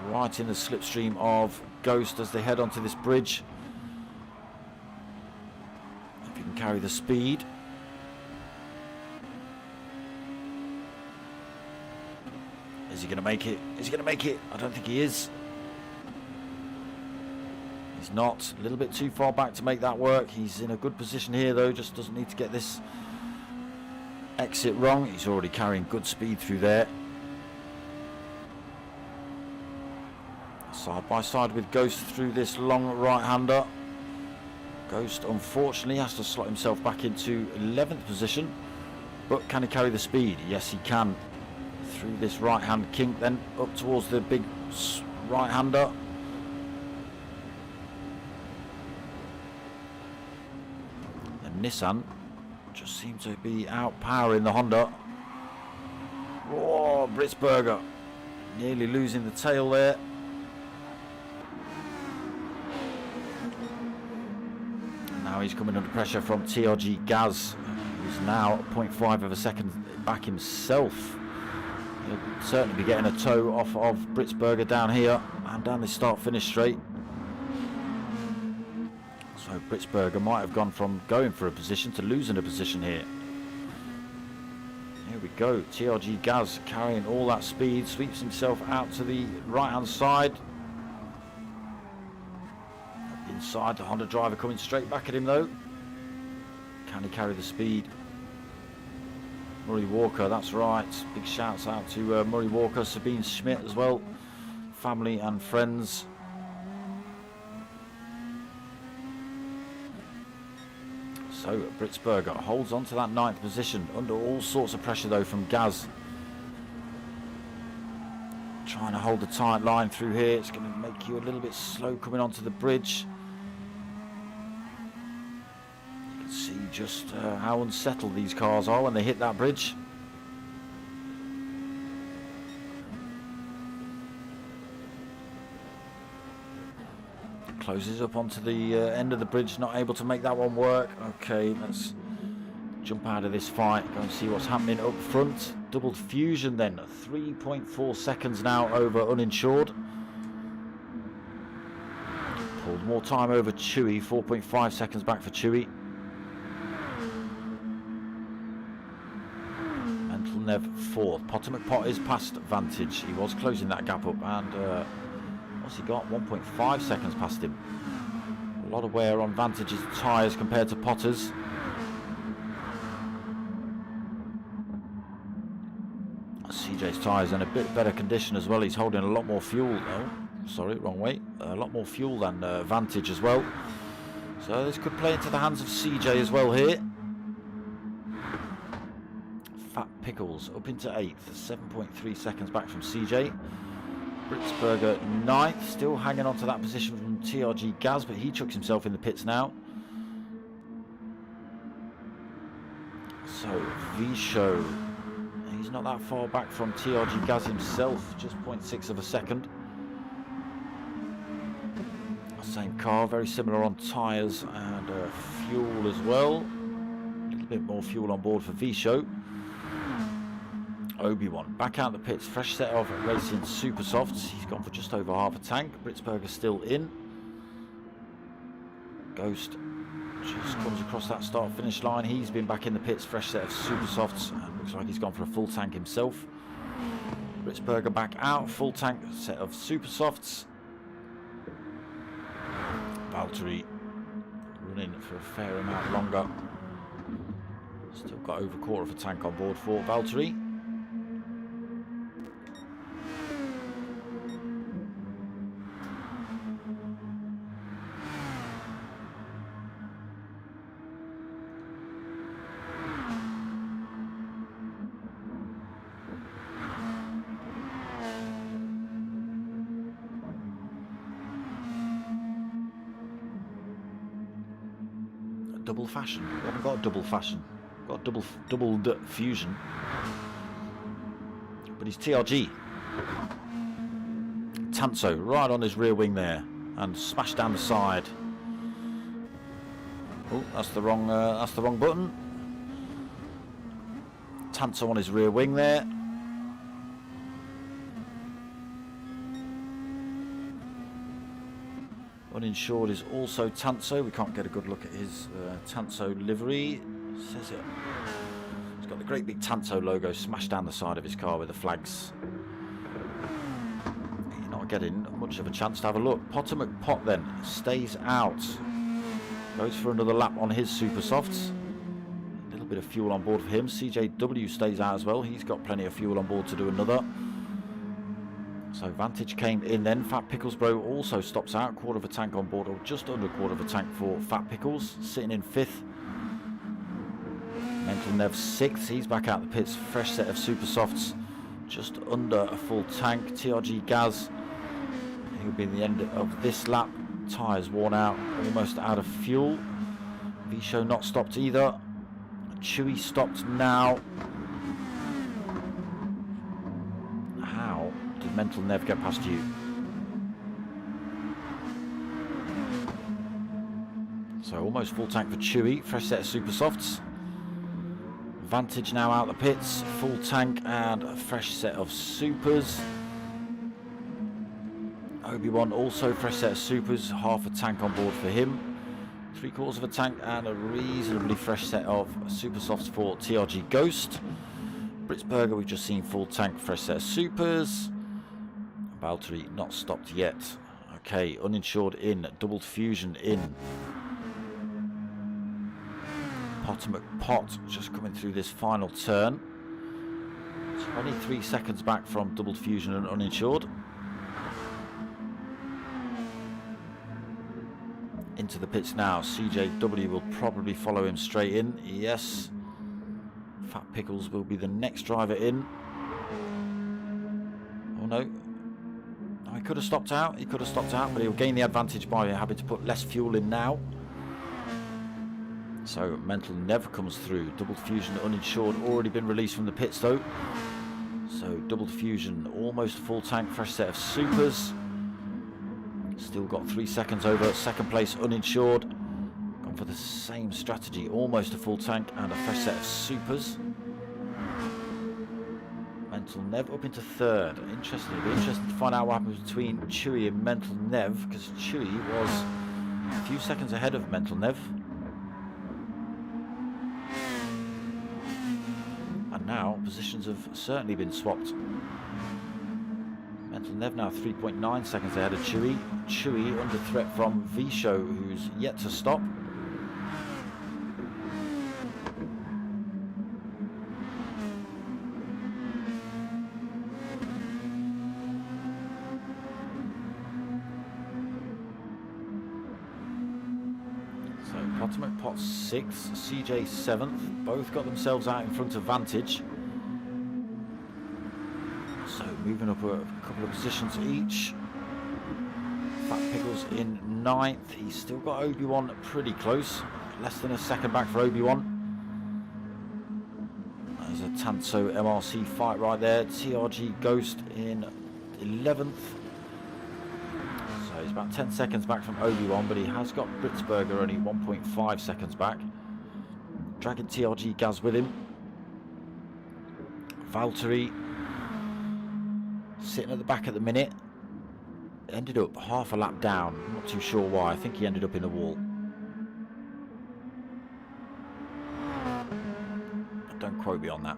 Right in the slipstream of Ghost as they head onto this bridge. If you can carry the speed. Is he going to make it? Is he going to make it? I don't think he is. He's not. A little bit too far back to make that work. He's in a good position here though, just doesn't need to get this exit wrong. He's already carrying good speed through there. Side by side with Ghost through this long right-hander. Ghost unfortunately has to slot himself back into 11th position. but can he carry the speed? Yes, he can. Through this right-hand kink, then up towards the big right-hander. And Nissan just seemed to be outpowering the Honda. Oh, Britzberger nearly losing the tail there. And now he's coming under pressure from TRG Gaz, who's now 0.5 of a second back himself. He'll certainly be getting a toe off of Britzberger down here and down this start-finish straight. So Britzberger might have gone from going for a position to losing a position here. Here we go, TRG Gaz carrying all that speed, sweeps himself out to the right-hand side. Inside, the Honda driver coming straight back at him though. Can he carry the speed? Murray Walker, that's right. Big shouts out to Murray Walker, Sabine Schmidt as well. Family and friends. So Britzberger holds on to that 9th position under all sorts of pressure though from Gaz. Trying to hold the tight line through here. It's going to make you a little bit slow coming onto the bridge. You can see just how unsettled these cars are when they hit that bridge. Closes up onto the end of the bridge, not able to make that one work. Okay, let's jump out of this fight, go and see what's happening up front. Doubled fusion then, 3.4 seconds now over uninsured. Pulled more time over Chewy, 4.5 seconds back for Chewy. Mental Nev 4th. Potomac Pot is past Vantage. He was closing that gap up, and what's he got? 1.5 seconds past him. A lot of wear on Vantage's tyres compared to Potter's. CJ's tyres in a bit better condition as well. He's holding a lot more fuel. Oh, sorry, wrong way. A lot more fuel than Vantage as well. So this could play into the hands of CJ as well here. Fat Pickles up into 8th, 7.3 seconds back from CJ. Britzberger 9th, still hanging on to that position from TRG Gaz, but he chucks himself in the pits now. So V-Show, he's not that far back from TRG Gaz himself, just 0.6 of a second. Same car, very similar on tyres and fuel as well. A little bit more fuel on board for V-Show. Obi-Wan back out the pits, fresh set of racing super softs. He's gone for just over half a tank. Britzberger still in. Ghost just comes across that start finish line. He's been back in the pits, fresh set of super softs, and looks like he's gone for a full tank himself. Britzberger back out, full tank set of super softs. Valtteri running for a fair amount longer. Still got over a quarter of a tank on board for Valtteri. Double fashion. We haven't got a double fashion. We've got doubled fusion. But he's TRG. Tanso right on his rear wing there and smashed down the side. Oh, that's the wrong button. Tanso on his rear wing there. Uninsured is also Tanso. We can't get a good look at his Tanso livery. Says it. He's got the great big Tanso logo smashed down the side of his car with the flags. You're not getting much of a chance to have a look. Potomac Pot then stays out. Goes for another lap on his super softs. A little bit of fuel on board for him. CJW stays out as well. He's got plenty of fuel on board to do another. So Vantage came in then. Fat Pickles Bro also stops out. Quarter of a tank on board, or just under a quarter of a tank for Fat Pickles, sitting in 5th. Mental Nev 6th, he's back out the pits, fresh set of super softs, just under a full tank. TRG Gaz, he'll be in the end of this lap, tyres worn out, almost out of fuel. V-Show not stopped either. Chewy stopped now. How did Mental Nev get past you? So almost full tank for Chewy, fresh set of super softs. Vantage now out the pits, full tank and a fresh set of supers. Obi-Wan also fresh set of supers, half a tank on board for him. 3/4 of a tank and a reasonably fresh set of super softs for TRG Ghost. Britsburger we've just seen full tank, fresh set of supers. Valtteri not stopped yet. Okay, uninsured in, double fusion in. Potter McPot just coming through this final turn. 23 seconds back from double fusion and uninsured. Into the pits now. CJW will probably follow him straight in. Yes. Fat Pickles will be the next driver in. Oh no. Oh, he could have stopped out. He could have stopped out, but he'll gain the advantage by having to put less fuel in now. So Mental Nev comes through. Double fusion uninsured, already been released from the pits though. So double fusion, almost full tank, fresh set of supers. Still got 3 seconds over. Second place uninsured. Gone for the same strategy, almost a full tank and a fresh set of supers. Mental Nev up into third. Interesting. It'll be interesting to find out what happens between Chewy and Mental Nev, because Chewy was a few seconds ahead of Mental Nev. And now positions have certainly been swapped. Mental Nev now 3.9 seconds ahead of Chewy. Chewy under threat from V-Show, who's yet to stop. So Potter McPot 6th, CJ 7th. Both got themselves out in front of Vantage. So moving up a couple of positions each. Fat Pickles in 9th. He's still got Obi-Wan pretty close. Less than a second back for Obi-Wan. There's a Tanso MRC fight right there. TRG Ghost in 11th. So he's about 10 seconds back from Obi-Wan, but he has got Britsburger only 1.5 seconds back. Dragging TRG Gaz with him. Valtteri sitting at the back at the minute. Ended up half a lap down. Not too sure why. I think he ended up in the wall. Don't quote me on that.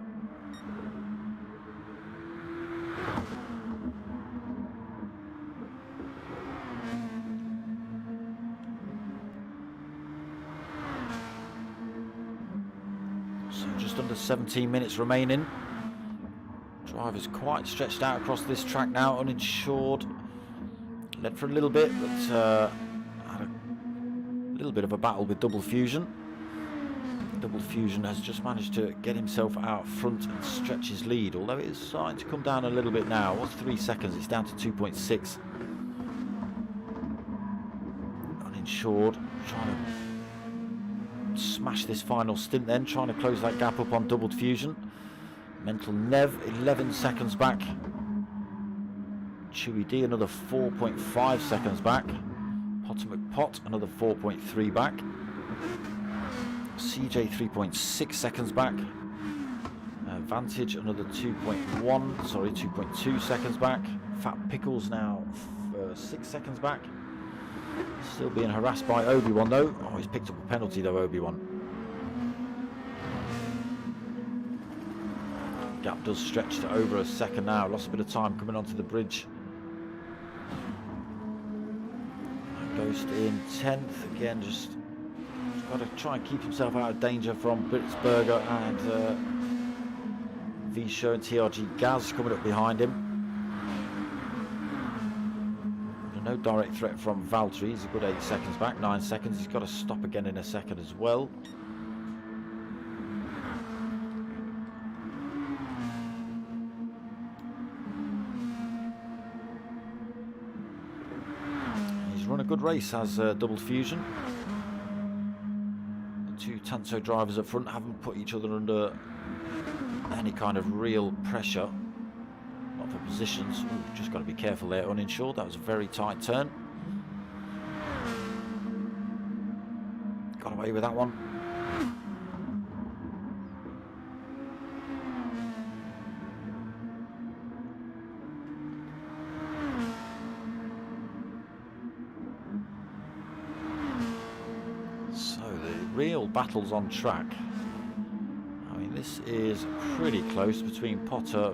So just under 17 minutes remaining. Driver's quite stretched out across this track now, uninsured. Led for a little bit, but had a little bit of a battle with double fusion. Double fusion has just managed to get himself out front and stretch his lead, although it is starting to come down a little bit now. What's 3 seconds? It's down to 2.6. Uninsured, trying to smash this final stint then, trying to close that gap up on doubled fusion. Mental Nev 11 seconds back. Chewy D another 4.5 seconds back. Potter McPot another 4.3 back. CJ 3.6 seconds back. Vantage another 2.2 seconds back. Fat Pickles now 6 seconds back. Still being harassed by Obi-Wan though. Oh, he's picked up a penalty though, Obi-Wan. Gap does stretch to over a second now. Lost a bit of time coming onto the bridge. Ghost in 10th. Again, just got to try and keep himself out of danger from Britsburger and V-Show and TRG Gaz coming up behind him. No direct threat from Valtteri. He's a good 8 seconds back, 9 seconds. He's got to stop again in a second as well. good race as Double Fusion. The two Tanso drivers up front haven't put each other under any kind of real pressure. Not for positions. Ooh, just got to be careful there, uninsured. That was a very tight turn. Got away with that one. So the real battles on track. I mean, this is pretty close between Potter.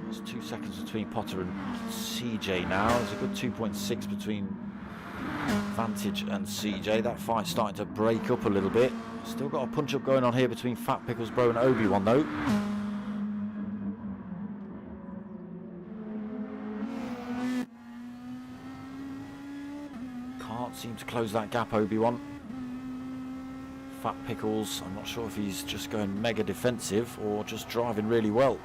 There's 2 seconds between Potter and CJ now. There's a good 2.6 between Vantage and CJ. That fight's starting to break up a little bit. Still got a punch up going on here between Fat Pickles Bro and Obi-Wan though. Can't seem to close that gap, Obi-Wan. Fat Pickles, I'm not sure if he's just going mega defensive or just driving really well.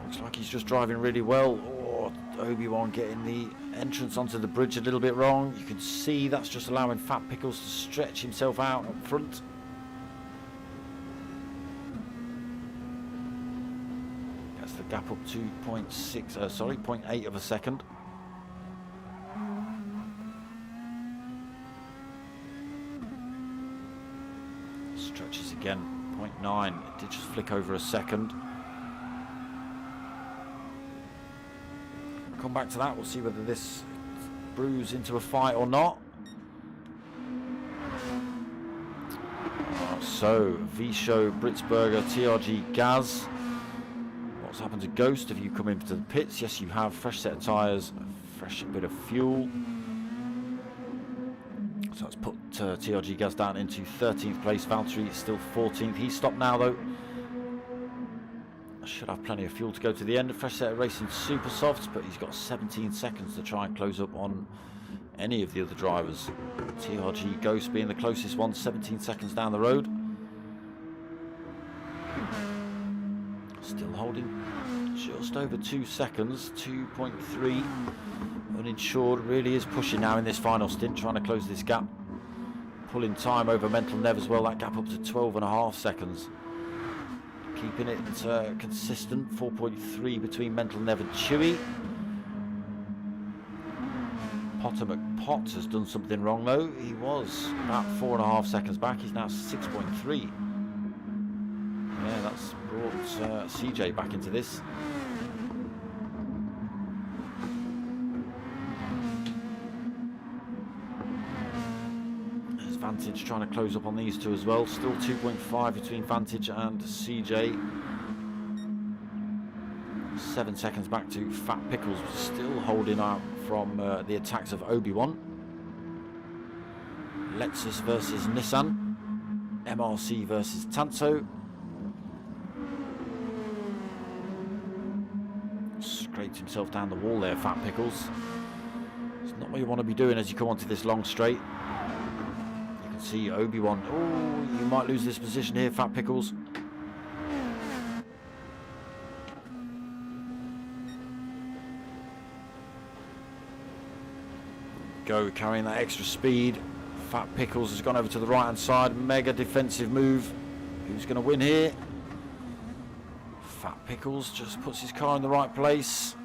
Looks like he's just driving really well, or Obi-Wan getting the entrance onto the bridge a little bit wrong. You can see that's just allowing Fat Pickles to stretch himself out up front. Gets the gap up to 0.8 of a second. Stretches again, 0.9. It did just flick over a second. Come back to that. We'll see whether this brews into a fight or not. So, Visho, Britzberger, TRG Gaz. What's happened to Ghost? Have you come into the pits? Yes, you have. Fresh set of tyres, fresh bit of fuel. So let's put TRG Gaz down into 13th place. Valtteri is still 14th. He's stopped now though. Should have plenty of fuel to go to the end. A fresh set of racing super softs, but he's got 17 seconds to try and close up on any of the other drivers. TRG Ghost being the closest one, 17 seconds down the road. Still holding just over 2 seconds, 2.3. Uninsured really is pushing now in this final stint, trying to close this gap. Pulling time over Mental Nev as well, that gap up to 12.5 seconds. Keeping it consistent, 4.3 between Mental Nev and Chewy. Potter McPot has done something wrong though. He was about 4.5 seconds back, he's now 6.3. Yeah, that's brought CJ back into this. Vantage trying to close up on these two as well. Still 2.5 between Vantage and CJ. 7 seconds back to Fat Pickles, still holding out from the attacks of Obi-Wan. Lexus versus Nissan. MRC versus Tanso. Scraped himself down the wall there, Fat Pickles. It's not what you want to be doing as you come onto this long straight. See Obi-Wan. Oh, you might lose this position here, Fat Pickles. Go, carrying that extra speed. Fat Pickles has gone over to the right hand side. Mega defensive move. Who's going to win here? Fat Pickles just puts his car in the right place.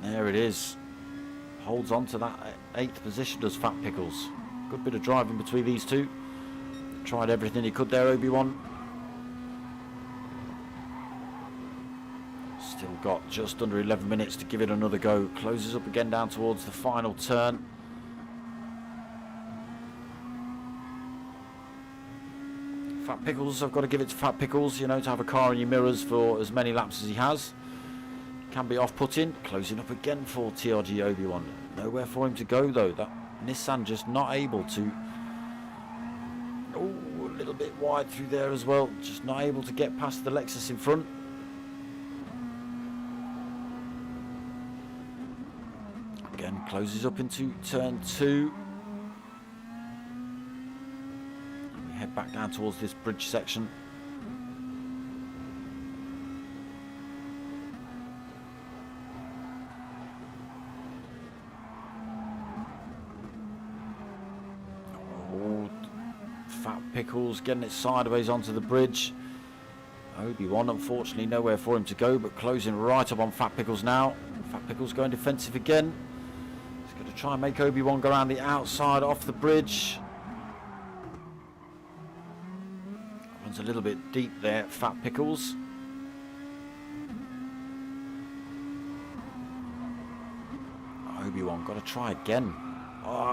There it is. Holds on to that 8th position, does Fat Pickles. Good bit of driving between these two. Tried everything he could there, Obi-Wan. Still got just under 11 minutes to give it another go. Closes up again down towards the final turn. Fat Pickles, I've got to give it to Fat Pickles, you know, to have a car in your mirrors for as many laps as he has. Can be off-putting. Closing up again for TRG Obi-Wan. Nowhere for him to go though. That Nissan just not able to. Oh, a little bit wide through there as well. Just not able to get past the Lexus in front. Again, closes up into turn 2. We head back down towards this bridge section. Fat Pickles getting it sideways onto the bridge. Obi-Wan, unfortunately, nowhere for him to go, but closing right up on Fat Pickles now. Fat Pickles going defensive again. He's going to try and make Obi-Wan go around the outside off the bridge. Runs a little bit deep there, Fat Pickles. Obi-Wan got to try again.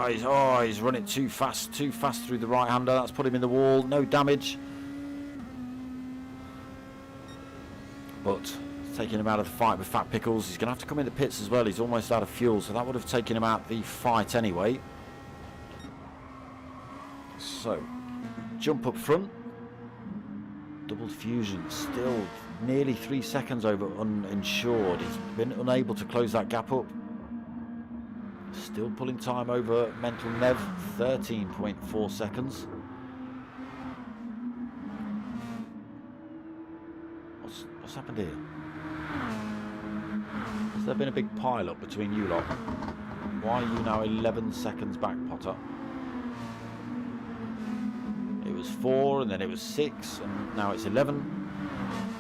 He's run it too fast through the right-hander. That's put him in the wall. No damage. But it's taking him out of the fight with Fat Pickles. He's going to have to come in the pits as well. He's almost out of fuel, so that would have taken him out the fight anyway. So, jump up front. Double fusion. Still nearly 3 seconds over uninsured. He's been unable to close that gap up. Still pulling time over Mental Nev, 13.4 seconds. What's happened here? Has there been a big pile up between you lot? Why are you now 11 seconds back, Potter? It was 4 and then it was 6 and now it's 11.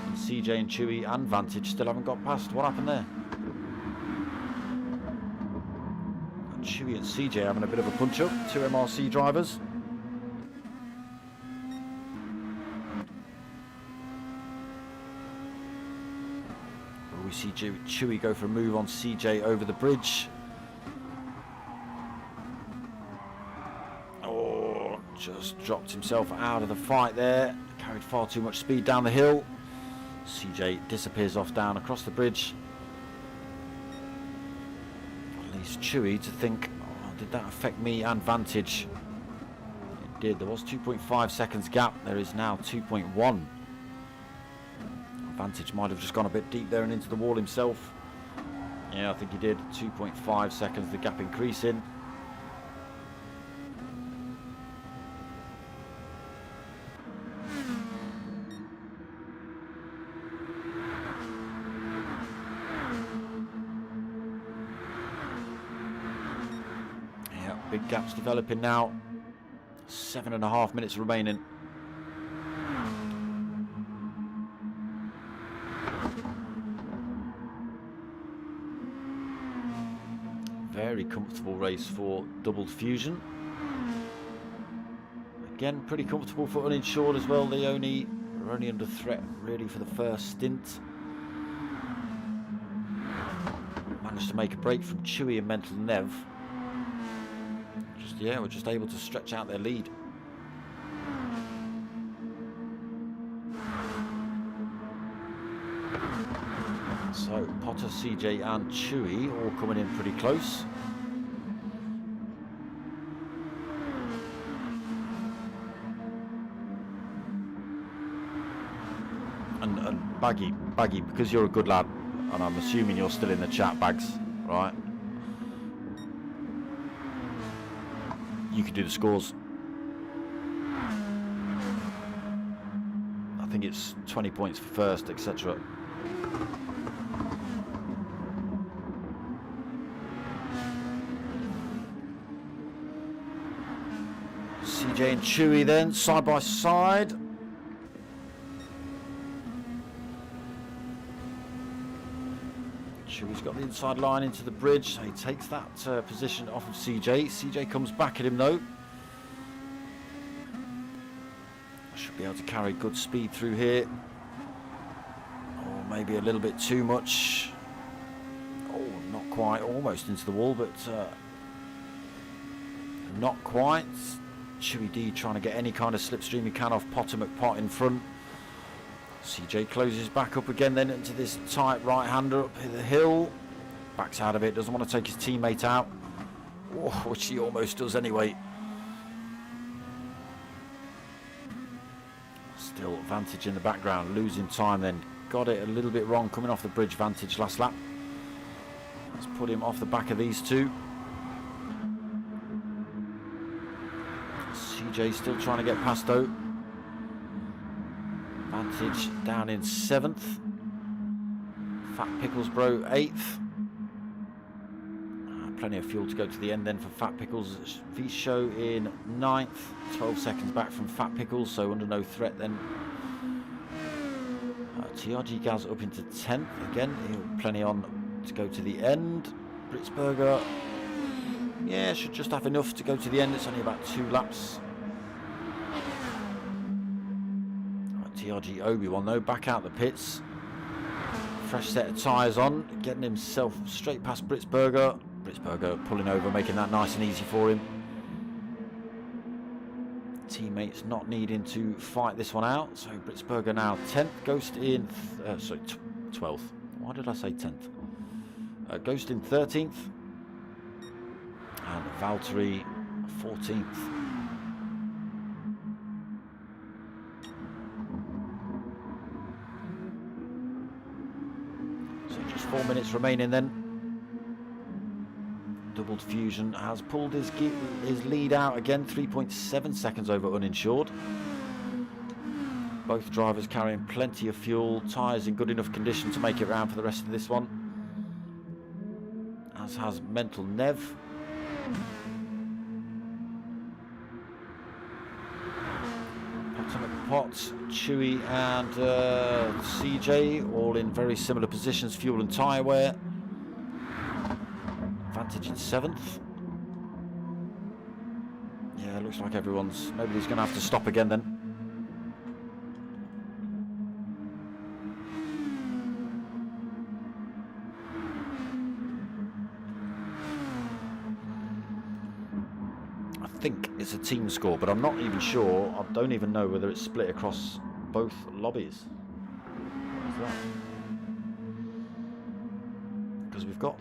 And CJ and Chewy and Vantage still haven't got past. What happened there? Chewy and CJ having a bit of a punch-up, 2 MRC drivers. We see Chewy go for a move on CJ over the bridge. Oh, just dropped himself out of the fight there. Carried far too much speed down the hill. CJ disappears off down across the bridge. Chewy to think, did that affect me and Vantage? It did. There was 2.5 seconds gap. There is now 2.1. Vantage might have just gone a bit deep there and into the wall himself. Yeah, I think he did. 2.5 seconds, the gap increasing. Big gaps developing now. 7.5 minutes remaining. Very comfortable race for Double Fusion. Again, pretty comfortable for Uninsured as well. They are only under threat really for the first stint. Managed to make a break from Chewy and Mental Nev. Yeah, we're just able to stretch out their lead. So Potter, CJ and Chewy all coming in pretty close. And Baggy, because you're a good lad, and I'm assuming you're still in the chat, Bags, right? You can do the scores. I think it's 20 points for first, etc. CJ and Chewy then, side by side. Chewy's got the inside line into the bridge, so he takes that position off of CJ. CJ comes back at him though. Should be able to carry good speed through here. Or maybe a little bit too much. Oh, not quite, almost into the wall, but not quite. Chewy D trying to get any kind of slipstream he can off Potter McPot in front. CJ closes back up again then into this tight right-hander up the hill. Backs out of it, doesn't want to take his teammate out. Oh, which he almost does anyway. Still Vantage in the background, losing time then. Got it a little bit wrong coming off the bridge, Vantage last lap. Let's put him off the back of these two. CJ still trying to get past though. Vantage down in 7th. Fat Pickles Bro 8th. plenty of fuel to go to the end then for Fat Pickles. V-Show in 9th, 12 seconds back from Fat Pickles, so under no threat then. TRG Gaz up into 10th again, he'll plenty on to go to the end. Britzberger, yeah, should just have enough to go to the end. It's only about 2 laps. TRG Obi-Wan though, back out the pits. Fresh set of tyres on, getting himself straight past Britzberger. Britzberger pulling over, making that nice and easy for him. Teammates not needing to fight this one out. So Britzberger now 10th, Ghost in 12th. Why did I say 10th? Ghost in 13th. And Valtteri 14th. So just 4 minutes remaining then. Double Diffusion has pulled his lead out again, 3.7 seconds over uninsured. Both drivers carrying plenty of fuel, tyres in good enough condition to make it round for the rest of this one. As has Mental Nev. Pot, Chewy and CJ all in very similar positions, fuel and tyre wear. Vantage in 7th. Yeah, looks like nobody's going to have to stop again then. I think it's a team score, but I'm not even sure. I don't even know whether it's split across both lobbies. What's that? Because we've got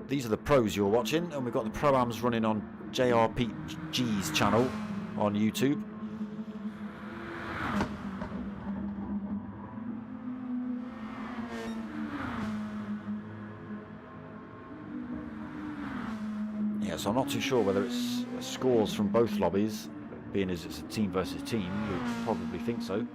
these are the pros you're watching, and we've got the pro-ams running on JRPG's channel on YouTube. Yeah, so I'm not too sure whether it's scores from both lobbies, being as it's a team versus team. You'd probably think so.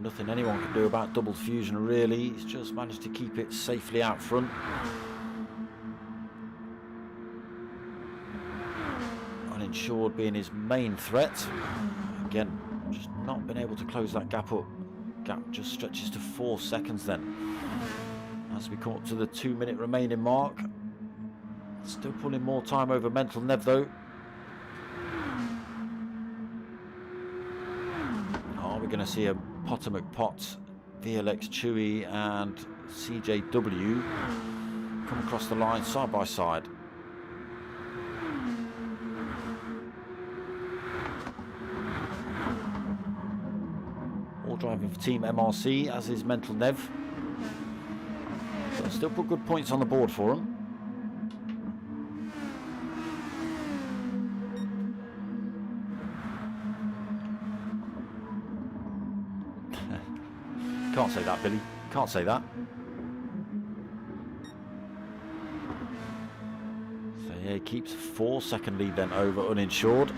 Nothing anyone can do about Double Fusion really. He's just managed to keep it safely out front. Uninsured being his main threat. Again, just not been able to close that gap up. Gap just stretches to 4 seconds then. As we come up to the 2-minute remaining mark. Still pulling more time over Mental Nev though. Are we going to see a Potter McPot, VLX Chewy and CJW come across the line side by side? All driving for Team MRC, as is Mental Nev. But still put good points on the board for them. Can't say that, Billy. Can't say that. So yeah, he keeps a 4-second lead then over uninsured.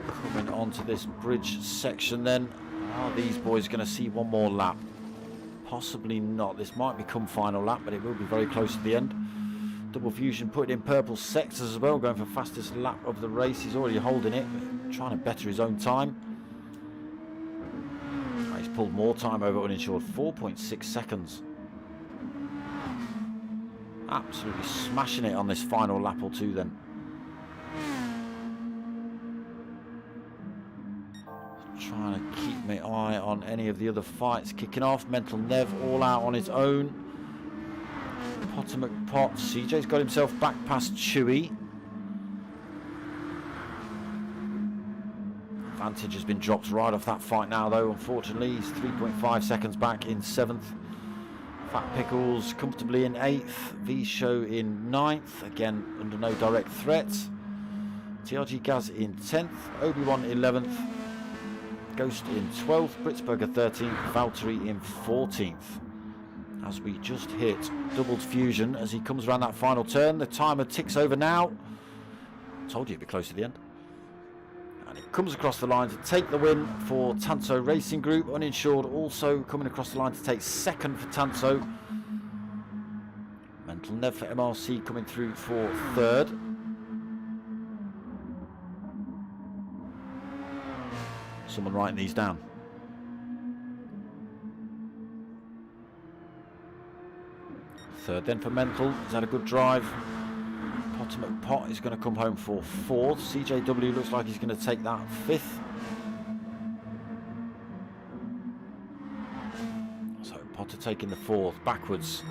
Coming onto this bridge section then. Are these boys going to see one more lap? Possibly not. This might become final lap, but it will be very close to the end. Double Fusion put it in purple sectors as well, going for fastest lap of the race. He's already holding it, but trying to better his own time. He's pulled more time over uninsured, 4.6 seconds. Absolutely smashing it on this final lap or two then. Trying to keep my eye on any of the other fights kicking off. Mental Nev all out on his own. Potter McPot, CJ's got himself back past Chewy. Vantage has been dropped right off that fight now though, unfortunately. He's 3.5 seconds back in 7th. Fat Pickles comfortably in 8th. V-Show in 9th, again under no direct threat. TRG Gaz in 10th. Obi-Wan 11th. Ghost in 12th, Britsberger 13th, Valtteri in 14th. As we just hit doubled fusion as he comes around that final turn. The timer ticks over now. Told you it'd be close to the end. And it comes across the line to take the win for Tanso Racing Group. Uninsured also coming across the line to take second for Tanso. Mental Nev for MRC coming through for third. Someone writing these down. Third then for Mental. He's had a good drive. Potter McPot is going to come home for fourth. CJW looks like he's going to take that fifth. So Potter taking the fourth. Backwards.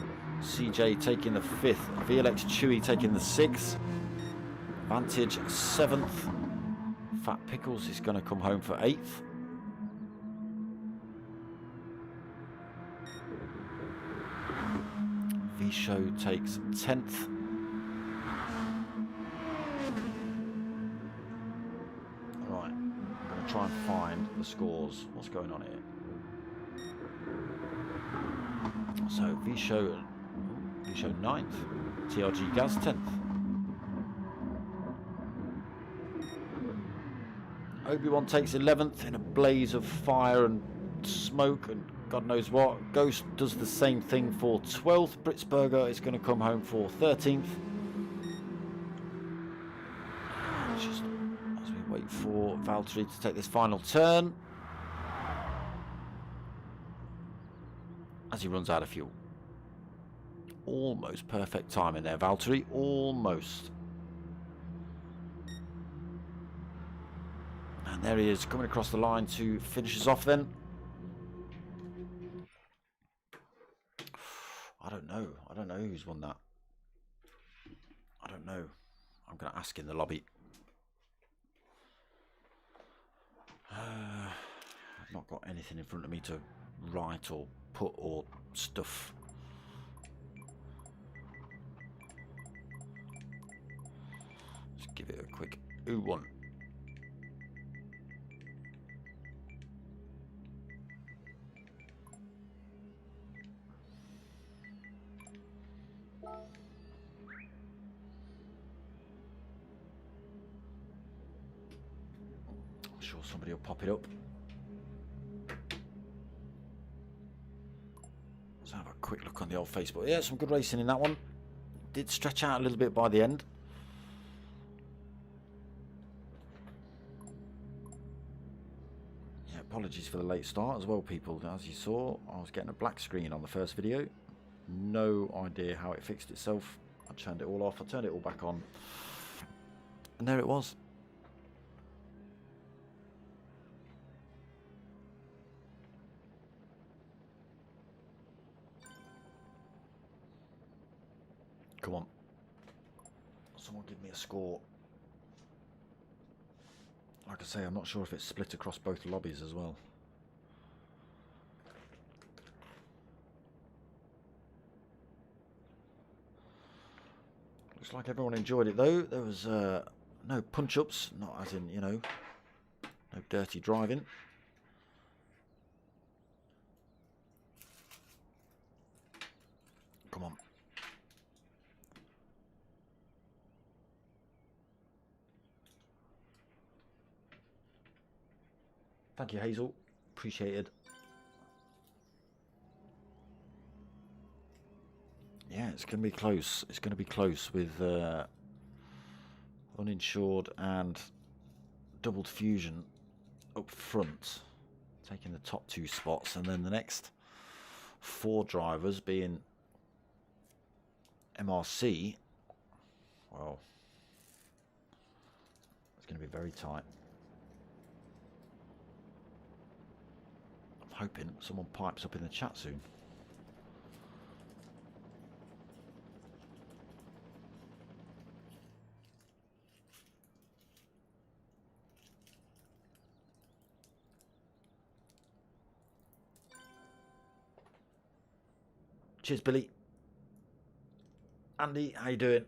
CJ taking the fifth. VLX Chewy taking the sixth. Vantage seventh. Fat Pickles is going to come home for eighth. V-Show takes 10th. Right, I'm going to try and find the scores. What's going on here? So V-Show 9th. TRG Gaz 10th. Obi-Wan takes 11th in a blaze of fire and smoke and God knows what. Ghost does the same thing for 12th. Britsberger is going to come home for 13th. Just as we wait for Valtteri to take this final turn. As he runs out of fuel. Almost perfect timing there, Valtteri. Almost. And there he is, coming across the line to finish us off then. I don't know who's won that. I don't know. I'm going to ask in the lobby. I've not got anything in front of me to write or put or stuff. Just give it a quick who won. Sure somebody will pop it up. Let's have a quick look on the old Facebook. Yeah, some good racing in that one. Did stretch out a little bit by the end. Yeah, apologies for the late start as well, people. As you saw, I was getting a black screen on the first video. No idea how it fixed itself. I turned it all off. I turned it all back on. And there it was. Come on. Someone give me a score. Like I say, I'm not sure if it's split across both lobbies as well. Looks like everyone enjoyed it though. There was no punch-ups, not as in, you know, no dirty driving. Come on. Thank you, Hazel. Appreciated. Yeah, it's going to be close. It's going to be close with uninsured and doubled fusion up front, taking the top two spots, and then the next four drivers being MRC. Well, it's going to be very tight. I'm hoping someone pipes up in the chat soon. Cheers, Billy. Andy, how you doing?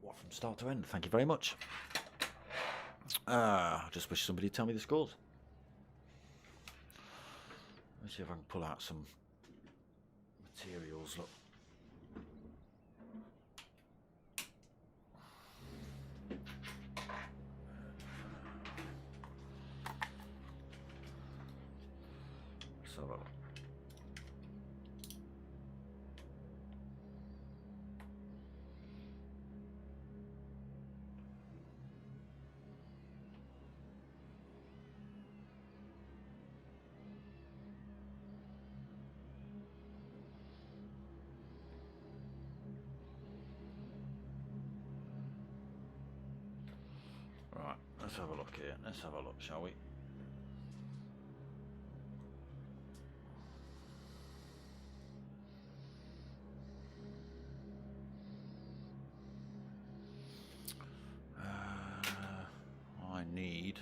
What, from start to end? Thank you very much. I just wish somebody would tell me the scores. Let's see if I can pull out some materials. Look. So right, let's have a look here. Let's have a look, shall we? I need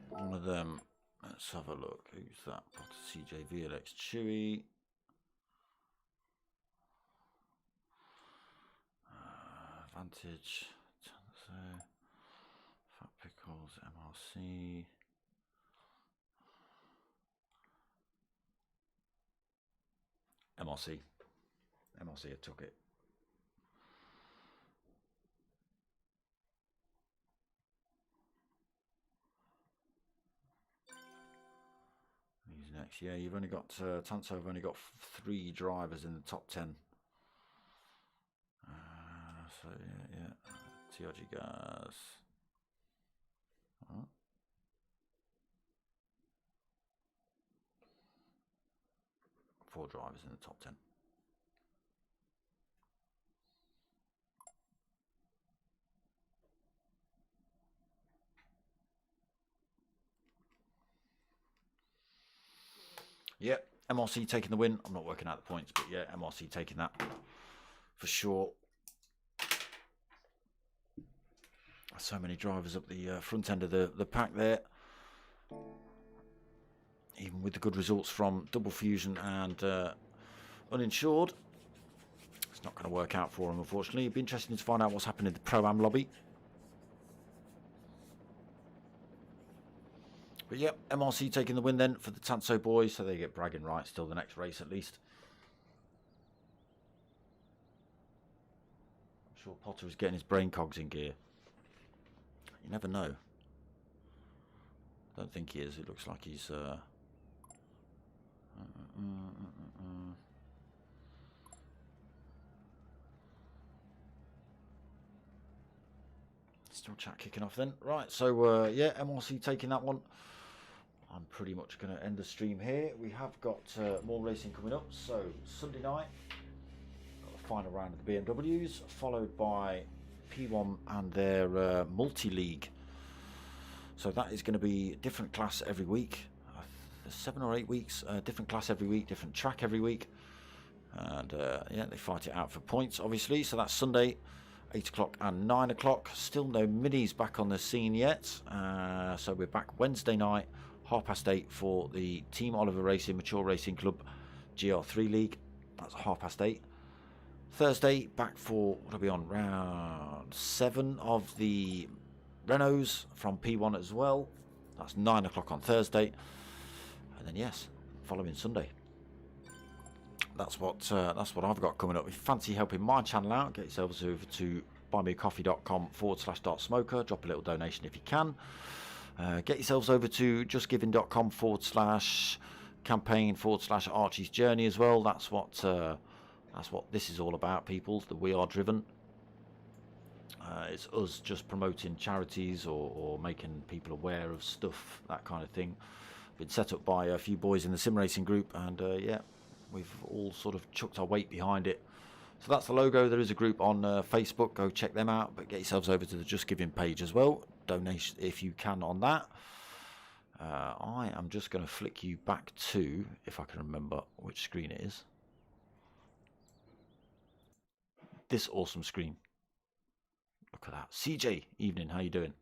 one of them. Let's have a look. Who's that? CJ VLX Chewy. Vantage. Fat Pickles. MRC. MRC. MRC, I took it. Who's next? Yeah, you've only got Tanso have only got 3 drivers in the top 10. So yeah. TRG Gas. Oh. 4 drivers in the top 10. Yeah, MRC taking the win. I'm not working out the points, but yeah, MRC taking that for sure. So many drivers up the front end of the pack there. Even with the good results from Double Fusion and Uninsured. It's not going to work out for them, unfortunately. It'd be interesting to find out what's happening in the Pro-Am lobby. But yeah, MRC taking the win then for the Tanso boys, so they get bragging rights till the next race at least. I'm sure Potter is getting his brain cogs in gear. You never know. I don't think he is. It looks like he's... Still chat kicking off then. Right, so yeah, MRC taking that one. I'm pretty much going to end the stream here. We have got more racing coming up. So Sunday night, got the final round of the BMWs, followed by P1 and their multi-league. So that is going to be a different class every week. 7 or 8 weeks, different class every week, different track every week. And yeah, they fight it out for points, obviously. So that's Sunday, 8 o'clock and 9 o'clock. Still no minis back on the scene yet. So we're back Wednesday night, 8:30 for the Team Oliver Racing Mature Racing Club GR3 League. That's 8:30. Thursday, back for, what are we on, round 7 of the Renaults from P1 as well. That's 9 o'clock on Thursday. And then yes, following Sunday. That's what I've got coming up. If you fancy helping my channel out, get yourselves over to buymeacoffee.com/.smoker. Drop a little donation if you can. Get yourselves over to justgiving.com/campaign/Archie's Journey as well. That's what this is all about, people. That we are driven. It's us just promoting charities or making people aware of stuff, that kind of thing. Been set up by a few boys in the sim racing group, and yeah, we've all sort of chucked our weight behind it. So that's the logo. There is a group on Facebook. Go check them out, but get yourselves over to the Just Giving page as well. Donation if you can on that. I am just going to flick you back to, if I can remember which screen it is, this awesome screen. Look at that. CJ, evening, how you doing?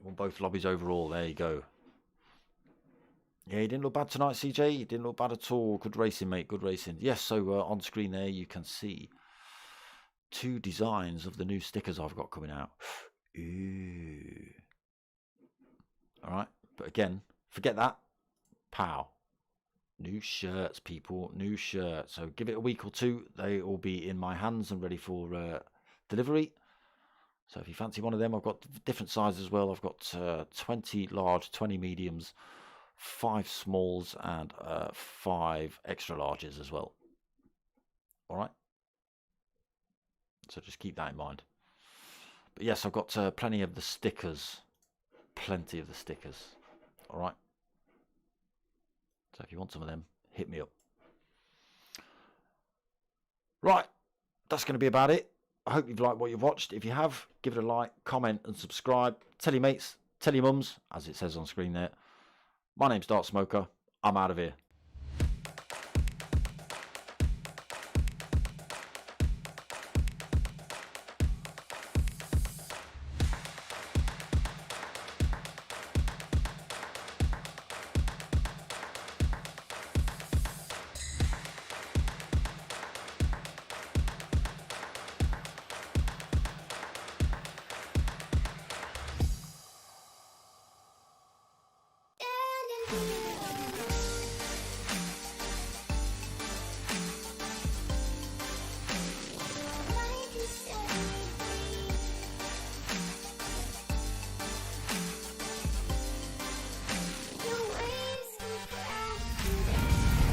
Won both lobbies overall. There you go. Yeah, you didn't look bad tonight, CJ. You didn't look bad at all. Good racing, mate. Good racing. Yes, so on screen there you can see 2 designs of the new stickers I've got coming out. Ooh. Alright, but again, forget that. Pow. New shirts, people, new shirts. So give it a week or 2, they will be in my hands and ready for delivery. So if you fancy one of them, I've got different sizes as well. I've got 20 large, 20 mediums, 5 smalls, and 5 extra larges as well. Alright. So just keep that in mind. But yes, I've got plenty of the stickers. Plenty of the stickers. Alright. So if you want some of them, hit me up. Right. That's going to be about it. I hope you've liked what you've watched. If you have, give it a like, comment and subscribe. Tell your mates, tell your mums, as it says on screen there. My name's Dark Smoker. I'm out of here.